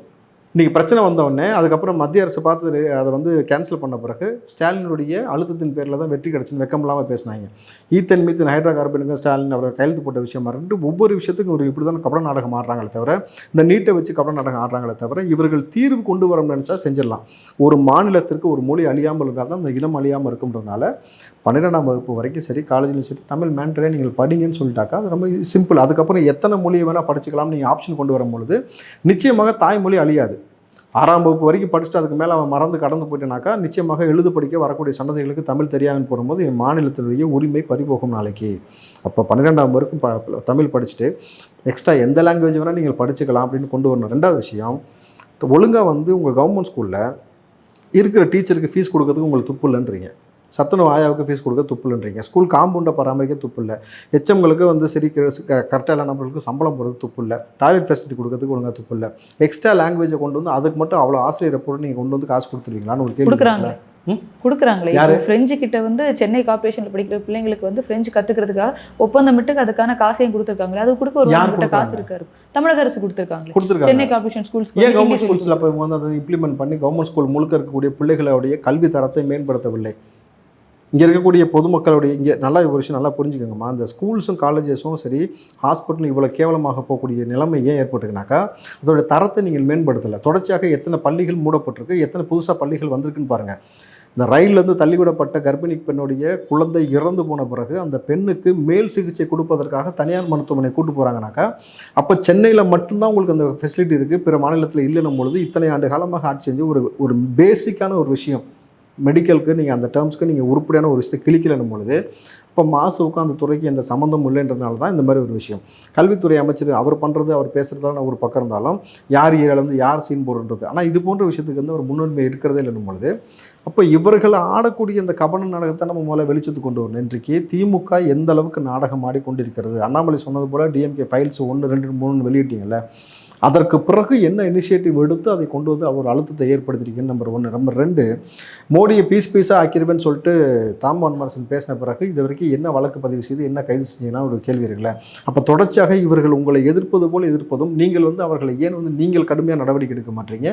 இன்றைக்கி பிரச்சனை வந்தவுடனே அதுக்கப்புறம் மத்திய அரசு பார்த்து அதை வந்து கேன்சல் பண்ண பிறகு ஸ்டாலினுடைய அழுத்தத்தின் பேரில் தான் வெற்றி கிடச்சின்னு வெக்கம் இல்லாமல் பேசினாங்க. ஈத்தன் மீத்தன் ஹைட்ரா கார்பனுக்கு ஸ்டாலின் அவர் கையெழுத்து போட்ட விஷயமா இருக்கட்டும், ஒவ்வொரு விஷயத்துக்கும் ஒரு இப்படி தான் கபட நாடகம் ஆடுறாங்களே தவிர, இந்த நீட்டை வச்சு கபட நாடகம் ஆடுறாங்களே தவிர, இவர்கள் தீர்வு கொண்டு வரணும்னு நினச்சா செஞ்சிடலாம். ஒரு மாநிலத்திற்கு ஒரு மொழி அழியாமல் இருந்தால் தான் அந்த இனம் அழியாமல் இருக்குன்றதுனால 12ஆம் வகுப்பு வரைக்கும் சரி, காலேஜில் சரி, தமிழ் மேண்டரே நீங்கள் படிங்கன்னு சொல்லிட்டாக்கா அது ரொம்ப சிம்பிள். அதுக்கப்புறம் எத்தனை மொழியை வேணால் படிச்சுக்கலாம் நீங்கள் ஆப்ஷன் கொண்டு வரும்பொழுது நிச்சயமாக தாய்மொழி அழியாது. 6ஆம் வகுப்பு வரைக்கும் படிச்சுட்டு அதுக்கு மேலே அவன் மறந்து கடந்து போயிட்டேனாக்கா நிச்சயமாக எழுத படிக்க வரக்கூடிய சந்ததிகளுக்கு தமிழ் தெரியாதுன்னு போகும்போது என் மாநிலத்தினுடைய உரிமை பறிபோகும் நாளைக்கு. அப்போ 12ஆம் வரைக்கும் தமிழ் படிச்சுட்டு எக்ஸ்ட்ரா எந்த லாங்குவேஜ் வேணால் நீங்கள் படிச்சுக்கலாம் அப்படின்னு கொண்டு வரணும். 2வது விஷயம், ஒழுங்காக வந்து உங்கள் கவர்மெண்ட் ஸ்கூலில் இருக்கிற டீச்சருக்கு ஃபீஸ் கொடுக்கறதுக்கு உங்களுக்கு துப்பு இல்லைன்றீங்க, சத்துணவு ஆயாவுக்கு ஃபீஸ் கொடுக்க துப்பு இல்லைன்றீங்க, ஸ்கூல் காம்பவுண்டை பராமரிக்க துப்பு இல்லை, ஹெச்எம்களுக்கு வந்து சரி கரெக்டாக எல்லா நபர்களுக்கு சம்பளம் போடுறது துப்பு இல்லை, டாய்லெட் ஃபெசிலிட்டி கொடுக்கறதுக்கு ஒழுங்காக துப்பு இல்லை, எக்ஸ்ட்ரா லாங்குவேஜை கொண்டு வந்து அதுக்கு மட்டும் அவ்வளோ ஆசிரியரை போட்டு நீங்கள் கொண்டு வந்து காசு கொடுத்துருவீங்களான்னு ஒரு கேள்வி கொடுக்குறாங்களே. ஃப்ரெஞ்சு கிட்ட வந்து சென்னை கார்பரேஷன்ல படிக்கிற பிள்ளைங்களுக்கு வந்து ஃப்ரெஞ்சு கத்துக்கிறதுக்காக ஒப்பந்தமிட்டு அதுக்கான காசையும் கொடுத்துருக்காங்க. அது கொடுக்க ஒரு கிட்ட காசு இருக்காரு, தமிழக அரசு கொடுத்துருக்காங்க. சென்னை கார்பரேஷன் ஸ்கூல்ஸ் ஏன் கவர்மெண்ட் ஸ்கூல்ஸ்ல போய் வந்து அதை இம்ப்ளிமெண்ட் பண்ணி கவர்மெண்ட் ஸ்கூல் முழுக்க இருக்கக்கூடிய பிள்ளைகளுடைய கல்வி தரத்தை மேம்படுத்தவில்லை? இங்கே இருக்கக்கூடிய பொதுமக்களுடைய இங்கே நல்லா ஒரு விஷயம் நல்லா புரிஞ்சுக்கோங்கம்மா, இந்த ஸ்கூல்ஸும் காலேஜஸும் சரி ஹாஸ்பிட்டலும் இவ்வளோ கேவலமாக போகக்கூடிய நிலைமை ஏன் ஏற்பட்டுருக்குனாக்கா அதோட தரத்தை நீங்கள் மேம்படுத்தலை. தொடர்ச்சியாக எத்தனை பள்ளிகள் மூடப்பட்டிருக்கு, எத்தனை புதுசாக பள்ளிகள் வந்திருக்குன்னு பாருங்கள். இந்த ரயிலிருந்து தள்ளிவிடப்பட்ட கர்ப்பிணி பெண்ணுடைய குழந்தை இறந்து போன பிறகு அந்த பெண்ணுக்கு மேல் சிகிச்சை கொடுப்பதற்காக தனியார் மருத்துவமனை கூட்டு போகிறாங்கனாக்கா அப்போ சென்னையில் மட்டும்தான் உங்களுக்கு அந்த ஃபெசிலிட்டி இருக்குது, பிற மாநிலத்தில் இல்லைன்னும் பொழுது இத்தனை ஆண்டு காலமாக ஆட்சி செஞ்சு ஒரு பேசிக்கான ஒரு விஷயம் மெடிக்கலுக்கு நீங்கள் அந்த டேர்ம்ஸ்க்கு நீங்கள் உருப்படியான ஒரு விஷயத்தை கிழிக்கலன்னும் பொழுது இப்போ மாசுவுக்கும் அந்த துறைக்கு எந்த சம்மந்தம் இல்லைன்றதுனால தான் இந்த மாதிரி ஒரு விஷயம். கல்வித்துறை அமைச்சர் அவர் பண்ணுறது அவர் பேசுகிறதால ஒரு பக்கம் இருந்தாலும் யார் ஏரியாவில் வந்து யார் சீன் போடுறது, ஆனால் இது போன்ற விஷயத்துக்கு வந்து ஒரு முன்னுரிமை எடுக்கிறதே இல்லைன்னும் பொழுது அப்போ இவர்கள் ஆடக்கூடிய இந்த கபன நாடகத்தை நம்ம முதல்ல வெளிச்சத்துக்கு கொண்டு வரணும். இன்றைக்கு திமுக எந்த அளவுக்கு நாடகம் ஆடிக்கொண்டிருக்கிறது. அண்ணாமலை சொன்னது போல் டிஎம்கே ஃபைல்ஸ் 1, 2, 3 வெளியிட்டீங்கல்ல, அதற்கு பிறகு என்ன இனிஷியேட்டிவ் எடுத்து அதை கொண்டு வந்து அவர் அழுத்தத்தை ஏற்படுத்திருக்கீங்க. நம்பர் 1. நம்பர் 2, மோடியை பீஸாக ஆக்கிருவேன்னு சொல்லிட்டு தாமோன்மரசன் பேசின பிறகு இது வரைக்கும் என்ன வழக்கு பதிவு செய்து என்ன கைது செஞ்சீங்கன்னா ஒரு கேள்வி இருக்குல்ல. அப்போ தொடர்ச்சியாக இவர்கள் உங்களை எதிர்ப்பது போல் எதிர்ப்பதும் நீங்கள் வந்து அவர்களை ஏன் வந்து நீங்கள் கடுமையாக நடவடிக்கை எடுக்க மாட்டீங்க,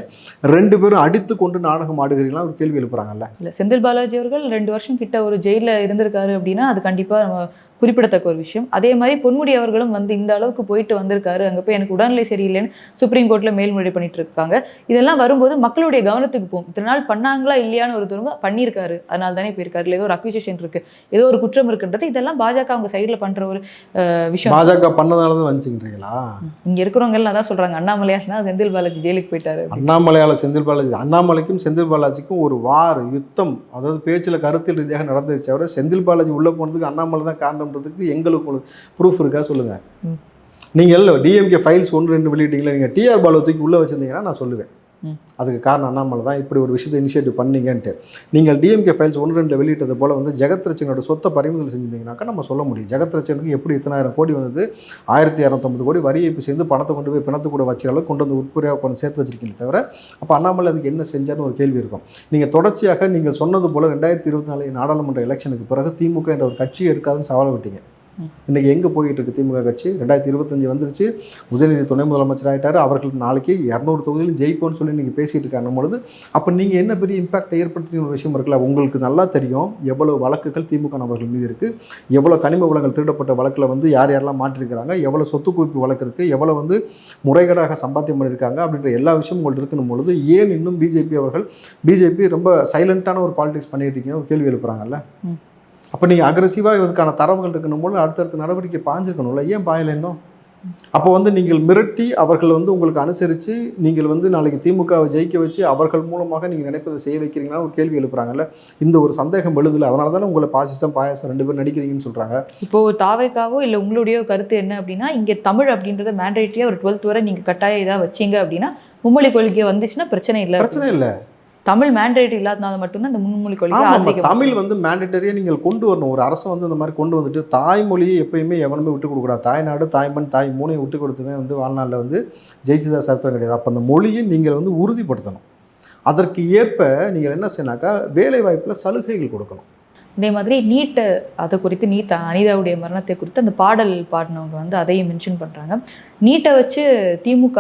2 பேரும் அடித்து கொண்டு நாடகம் ஆடுகிறீங்களா ஒரு கேள்வி எழுப்புறாங்கல்ல. இல்லை, செந்தில் பாலாஜி அவர்கள் 2 வருஷம் கிட்ட ஒரு ஜெயிலில் இருந்திருக்காரு அப்படின்னா அது கண்டிப்பாக நம்ம குறிப்பிடத்தக்க ஒரு விஷயம். அதே மாதிரி பொன்முடி அவர்களும் வந்து இந்த அளவுக்கு போயிட்டு வந்திருக்காரு, அங்கே போய் எனக்கு உடல்நிலை சரியில்லைன்னு சுப்ரீம் கோர்ட்டில் மேல்முறை பண்ணிட்டு இருக்காங்க. இதெல்லாம் வரும்போது மக்களுடைய கவனத்துக்கு போகும். இத்தனை நாள் பண்ணாங்களா இல்லையான்னு ஒரு திரும்ப பண்ணியிருக்காரு, அதனால தானே போயிருக்காரு, இல்லை ஏதோ ஒரு அக்யூசேஷன் இருக்கு, ஏதோ ஒரு குற்றம் இருக்குன்றது இதெல்லாம் பாஜக அவங்க சைடில் பண்ணுற ஒரு விஷயம். பாஜக பண்ணதுனால தான் வந்துச்சுங்களா? இங்கே இருக்கிறவங்க எல்லாம் தான் சொல்கிறாங்க அண்ணாமலையாச்சுனா செந்தில் பாலாஜி ஜெயிலுக்கு போயிட்டாரு. அண்ணாமலையால் செந்தில் பாலாஜி, அண்ணாமலைக்கும் செந்தில் பாலாஜிக்கும் ஒரு வார் யுத்தம், அதாவது பேச்சில் கருத்தில் ரீதியாக நடந்துச்சு. தவிர செந்தில் பாலாஜி உள்ளே போனதுக்கு அண்ணாமலை தான் காரணம் எங்களுக்கு ப்ரூஃப் இருக்கா சொல்லுங்க. நீங்கள் டிஎம்கே ஃபைல்ஸ் 1, 2 வெளியிட்டீங்களா, நீங்கள் டிஆர் பாலு தூக்கி உள்ளே வச்சிருந்தீங்கன்னா நான் சொல்லுவேன் அதுக்கு காரணம் அண்ணாமலை தான் இப்படி ஒரு விஷயத்தை இனிஷியேட்டிவ் பண்ணீங்கன்ட்டு. நீங்கள் டிஎம்கே ஃபைல்ஸ் 1, 2 வெளியிட்டது போல் வந்து ஜெகத் ரட்சகனோட சொத்தை பறிமுதல் செஞ்சிருந்தீங்கன்னாக்கா நம்ம சொல்ல முடியும். ஜெகத் ரட்சகனுக்கு எப்படி இத்தனை 1000 கோடி வந்தது, 1250 கோடி வரி ஏய்ப்பு சேர்ந்து பணத்தை கொண்டு போய் பிணத்து கூட வச்ச அளவுக்கு கொண்டு வந்து உட்புறையாக கொண்டு சேர்த்து வச்சிருக்கீங்க தவிர அப்போ அண்ணாமலை அதுக்கு என்ன செஞ்சான்னு ஒரு கேள்வி இருக்கும். நீங்கள் தொடர்ச்சியாக நீங்கள் சொன்னது போல் 2024 நாடாளுமன்ற எலெக்ஷனுக்கு பிறகு திமுக என்ற ஒரு கட்சியே இருக்காதுன்னு சவால் விட்டீங்க. இன்றைக்கி எங்கே போயிட்டு இருக்கு திமுக கட்சி? 2025 வந்துருச்சு, உதயநிதி துணை முதலமைச்சர் ஆகிட்டார், அவர்களுக்கு நாளைக்கு 200 தொகுதியிலும் ஜெயிப்போன்னு சொல்லி நீங்கள் பேசிகிட்டு இருக்காங்க பொழுது அப்போ நீங்கள் என்ன பெரிய இம்பாக்டை ஏற்படுத்தின ஒரு விஷயம் இருக்குல்ல. உங்களுக்கு நல்லா தெரியும் எவ்வளோ வழக்குகள் திமுக நபர்கள் மீது இருக்குது, எவ்வளோ கனிம வளங்கள் திருடப்பட்ட வழக்கில் வந்து யார் யாரெல்லாம் மாற்றிருக்கிறாங்க, எவ்வளோ சொத்து குவிப்பு வழக்கு இருக்குது, எவ்வளோ வந்து முறைகேடாக சம்பாத்தியம் பண்ணியிருக்காங்க அப்படின்ற எல்லா விஷயம் உங்கள்கிட்ட இருக்கணும் பொழுது ஏன் இன்னும் பிஜேபி ரொம்ப சைலண்ட்டான ஒரு பாலிடிக்ஸ் பண்ணிட்டு இருக்கீங்க ஒரு கேள்வி எழுப்புறாங்கல்ல. அப்போ நீங்கள் அக்ரெசிவாக இதுக்கான தரவுகள் இருக்கணும் போது அடுத்தடுத்த நடவடிக்கை பாஞ்சிருக்கணும்ல, ஏன் பாயலை இன்னும்? அப்போ வந்து நீங்கள் மிரட்டி அவர்கள் வந்து உங்களுக்கு அனுசரித்து நீங்கள் வந்து நாளைக்கு திமுகவை ஜெயிக்க வச்சு அவர்கள் மூலமாக நீங்கள் நினைப்பதை செய்ய வைக்கிறீங்களா ஒரு கேள்வி எழுப்புறாங்கல்ல. இந்த ஒரு சந்தேகம் எழுதுல, அதனால தானே உங்களை பாசிசம் பாயாசம் 2 பேரும் நடிக்கிறீங்கன்னு சொல்கிறாங்க. இப்போ தாவேக்காவோ இல்லை உங்களுடைய கருத்து என்ன அப்படின்னா, இங்கே தமிழ் அப்படின்றத மேண்டேட்டரியாக ஒரு 12th வரை நீங்கள் கட்டாயம் இதாக வச்சிங்க அப்படின்னா மும்மொழி கொள்கை வந்துச்சுன்னா பிரச்சனை இல்லை. பிரச்சனை இல்லை, தமிழ் மேண்டேட்டரி இல்லாதனால மட்டும்தான் இந்த மும்மொழி கொள்கை தமிழ் வந்து மேண்டேட்டரியாக நீங்கள் கொண்டு வரணும். ஒரு அரசு வந்து இந்த மாதிரி கொண்டு வந்துட்டு தாய்மொழியை எப்பயுமே எவனுமே விட்டு கொடுக்கூடாது. தாய்நாடு தாய்மண் தாய் மூணையும் விட்டு கொடுத்துமே வந்து வாழ்நாளில் வந்து ஜெயிச்சதா சரித்திரம் கிடையாது. அப்போ அந்த மொழியை நீங்கள் வந்து உறுதிப்படுத்தணும். அதற்கு ஏற்ப நீங்கள் என்ன செய்யணாக்கா வேலை வாய்ப்பில் சலுகைகள் கொடுக்கணும். இதே மாதிரி நீட்டை அதை குறித்து அனிதாவுடைய மரணத்தை குறித்து அந்த பாடல் பாடினவங்க வந்து அதையும் மென்ஷன் பண்ணுறாங்க. நீட்டை வச்சு திமுக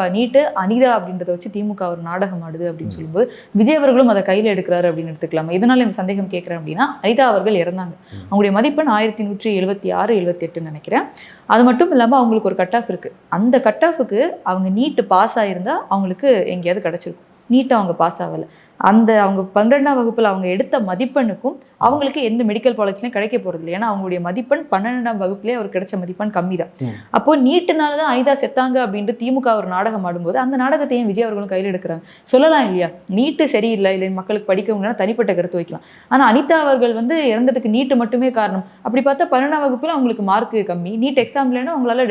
அனிதா அப்படின்றத வச்சு திமுக ஒரு நாடகம் ஆடுது அப்படின்னு சொல்லும்போது விஜய் அவர்களும் அதை கையில் எடுக்கிறாரு அப்படின்னு எடுத்துக்கலாமா? இதனால இந்த சந்தேகம் கேட்குறேன் அப்படின்னா, அனிதா அவர்கள் இறந்தாங்க, அவங்களுடைய மதிப்பெண் 1176 78 நினைக்கிறேன். அது மட்டும் இல்லாமல் அவங்களுக்கு ஒரு கட் ஆஃப் இருக்குது. அந்த கட் ஆஃபுக்கு அவங்க நீட்டு பாஸ் ஆகியிருந்தால் அவங்களுக்கு எங்கேயாவது கிடச்சிருக்கும். நீட்டை அவங்க பாஸ் ஆகலை. அவங்க 12ஆம் வகுப்பில் அவங்க எடுத்த மதிப்பெண்ணுக்கும் அவங்களுக்கு எந்த மெடிக்கல் காலேஜ்லையும் கிடைக்க போகிறது இல்லை. ஏன்னா அவங்களுடைய மதிப்பெண் 12ஆம் வகுப்புலேயே அவருக்கு கிடைச்ச மதிப்பெண் கம்மி தான். அப்போ நீட்டுனால தான் அனிதா செத்தாங்க அப்படின்ட்டு திமுக ஒரு நாடகம் ஆடும்போது அந்த நாடகத்தையும் விஜய் அவர்களும் கையில் எடுக்கிறாங்க. சொல்லலாம் இல்லையா, நீட்டு சரியில்லை, இல்லை மக்களுக்கு படிக்க முடியல, தனிப்பட்ட கருத்து வைக்கலாம். ஆனால் அனிதா அவர்கள் வந்து இறந்ததுக்கு நீட்டு மட்டுமே காரணம். அப்படி பார்த்தா 12ஆம் வகுப்பில் அவங்களுக்கு மார்க்கு கம்மி, நீட் எக்ஸாம்லன்னா அவங்களால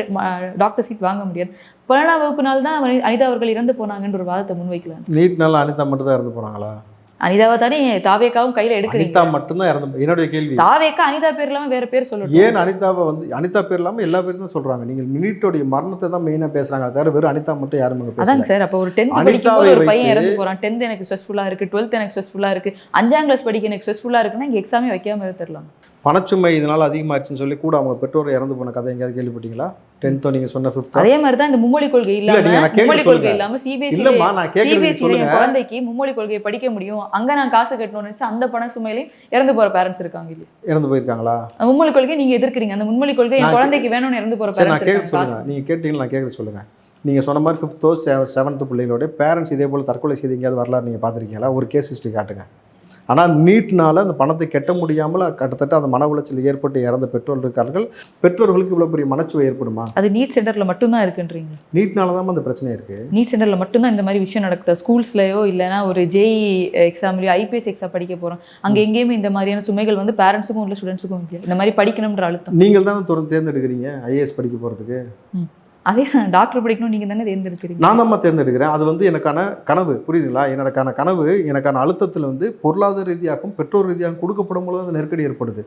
டாக்டர் சீட் வாங்க முடியாது. 12ஆம் வகுப்புனால தான் அனிதா அவர்கள் இறந்து போனாங்கன்ற ஒரு வாதத்தை முன்வைக்கலாம். நீட்னால அனிதா மட்டும் தான் இறந்து போனாங்களா? அனிதாவை தானே தாவேக்காவும் கையில் எடுக்கிறீங்க. அனிதா மட்டும்தான் இறந்து. என்னுடைய கேள்வி, தாவேக்கா அனிதா பேர் இல்லாம வேற பேர் சொல்லணும். ஏன் அனிதாவை வந்து அனிதா பேர் இல்லாம எல்லா பேரும் தான் சொல்றாங்க? நீங்கள் நீட்டோடைய மரணத்தை தான் மெயினா பேசுறாங்க, தவிர வெறும் அனிதா மட்டும் யாரும் அங்க பேசல. அதான் சார், அப்போ ஒரு 10th படிக்கும்போது ஒரு பையன் இறந்து போறான், 10th எனக்கு ஸ்ட்ரெஸ்ஃபுல்லா இருக்கு, 12th எனக்கு ஸ்ட்ரெஸ்ஃபுல்லா இருக்கு, 5ஆம் கிளாஸ் படிக்க எனக்கு ஸ்ட்ரெஸ்ஃபுல்லா இருக்குன்னா இங்க எக்ஸாமே வைக்காம இருந்துடலாம். பணச்சுமை இதனால அதிகமாச்சுன்னு சொல்லி கூட அவங்க பெற்றோர் இறந்து போன கதை எங்கேயாவது கேள்விப்பட்டீங்களா? 10th நீங்க சொன்ன 5th அதே மாதிரி தான் இந்த மும்மொழி கொள்கை இல்லாம சிபிஎஸ்இ குழந்தைக்கு மும்மொழி கொள்கையை படிக்க முடியும், அங்க நான் காசு கட்டணும்னு நினைச்சு அந்த பண சுமையிலையும் இறந்து போற பேரண்ட்ஸ் இருக்காங்க இல்லையா? இறந்து போயிருக்காங்களா? மும்மொழி கொள்கை நீங்க எதிர்க்கிறீங்க, அந்த மும்மொழி கொள்கை என் குழந்தைக்கு வேணும்னு இறந்து போற பேரண்ட்ஸ் சொல்லுங்க. நீங்க கேட்டீங்கன்னா நான் கேட்க சொல்லுங்க. நீங்கள் சொன்ன மாதிரி 5th 7th பிள்ளைகளோட பேரண்ட்ஸ் இதே போல் தற்கொலை செய்து எங்கேயாவது வரலாறு நீங்கள் பார்த்துருக்கீங்களா? ஒரு கேஸ் ஹிஸ்ட்ரி காட்டுங்க. ஆனால் நீட்னால அந்த பணத்தை கட்ட முடியாமல் கிட்டத்தட்ட அந்த மன உளைச்சல் ஏற்பட்டு இறந்த பெற்றோர்கள் இருக்கார்கள். பெற்றோர்களுக்கு இவ்வளோ பெரிய மனச்சுவை ஏற்படுமா? அது நீட் சென்டரில் மட்டும்தான் இருக்குன்றீங்க? நீட்னால தான் அந்த பிரச்சனை இருக்குது. நீட் சென்டரில் மட்டும்தான் இந்த மாதிரி விஷயம் நடக்குது. ஸ்கூல்ஸ்லையோ இல்லைனா ஒரு ஜேஇ எக்ஸாம்லையோ ஐபிஎஸ் எக்ஸாம் படிக்க போகிறோம், அங்கே எங்கேயுமே இந்த மாதிரியான சுமைகள் வந்து பேரண்ட்ஸுக்கும் இல்லை ஸ்டூடெண்ட்ஸுக்கும் இல்லை. இந்த மாதிரி படிக்கணுன்ற அழுத்தம். நீங்கள் தானே தொடர்ந்து தேர்ந்தெடுக்கிறீங்க ஐஏஎஸ் படிக்க போகிறதுக்கு. அதே டாக்டர் படிக்கணும் நீங்கள் தானே தேர்ந்தெடுக்கிறீங்க. நான் தான் தேர்ந்தெடுக்கிறேன். அது வந்து எனக்கான கனவு, புரியுதுங்களா? எனக்கான கனவு, எனக்கான அழுத்தத்தில் வந்து பொருளாதார ரீதியாகவும் பெற்றோர் ரீதியாகவும் கொடுக்கப்படும் போது அந்த நெருக்கடி ஏற்படுது.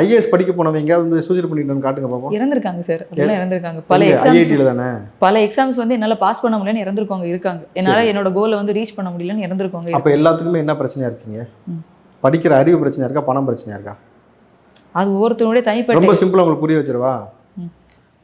ஐஏஎஸ் படிக்க போனவங்க எங்கேயாவது வந்து சூசைட் பண்ணிட்டு காட்டுங்க பார்ப்போம். இறந்துருக்காங்க சார், இறந்துருக்காங்க. ஐஐடியில் தானே பல எக்ஸாம்ஸ் வந்து என்னால் பாஸ் பண்ண முடியலன்னு இறந்துருக்கவங்க இருக்காங்க. என்னால் என்னோட கோலை வந்து ரீச் பண்ண முடியலன்னு இறந்துருக்கவங்க. அப்போ எல்லாத்துக்குமே என்ன பிரச்சனையா இருக்கீங்க? படிக்கிற அறிவு பிரச்சனையா இருக்கா, பணம் பிரச்சனையா இருக்கா? அது ஒவ்வொருத்தருடைய தனிப்பட்ட. ரொம்ப சிம்பிளாக உங்களுக்கு புரிய வச்சிருவா.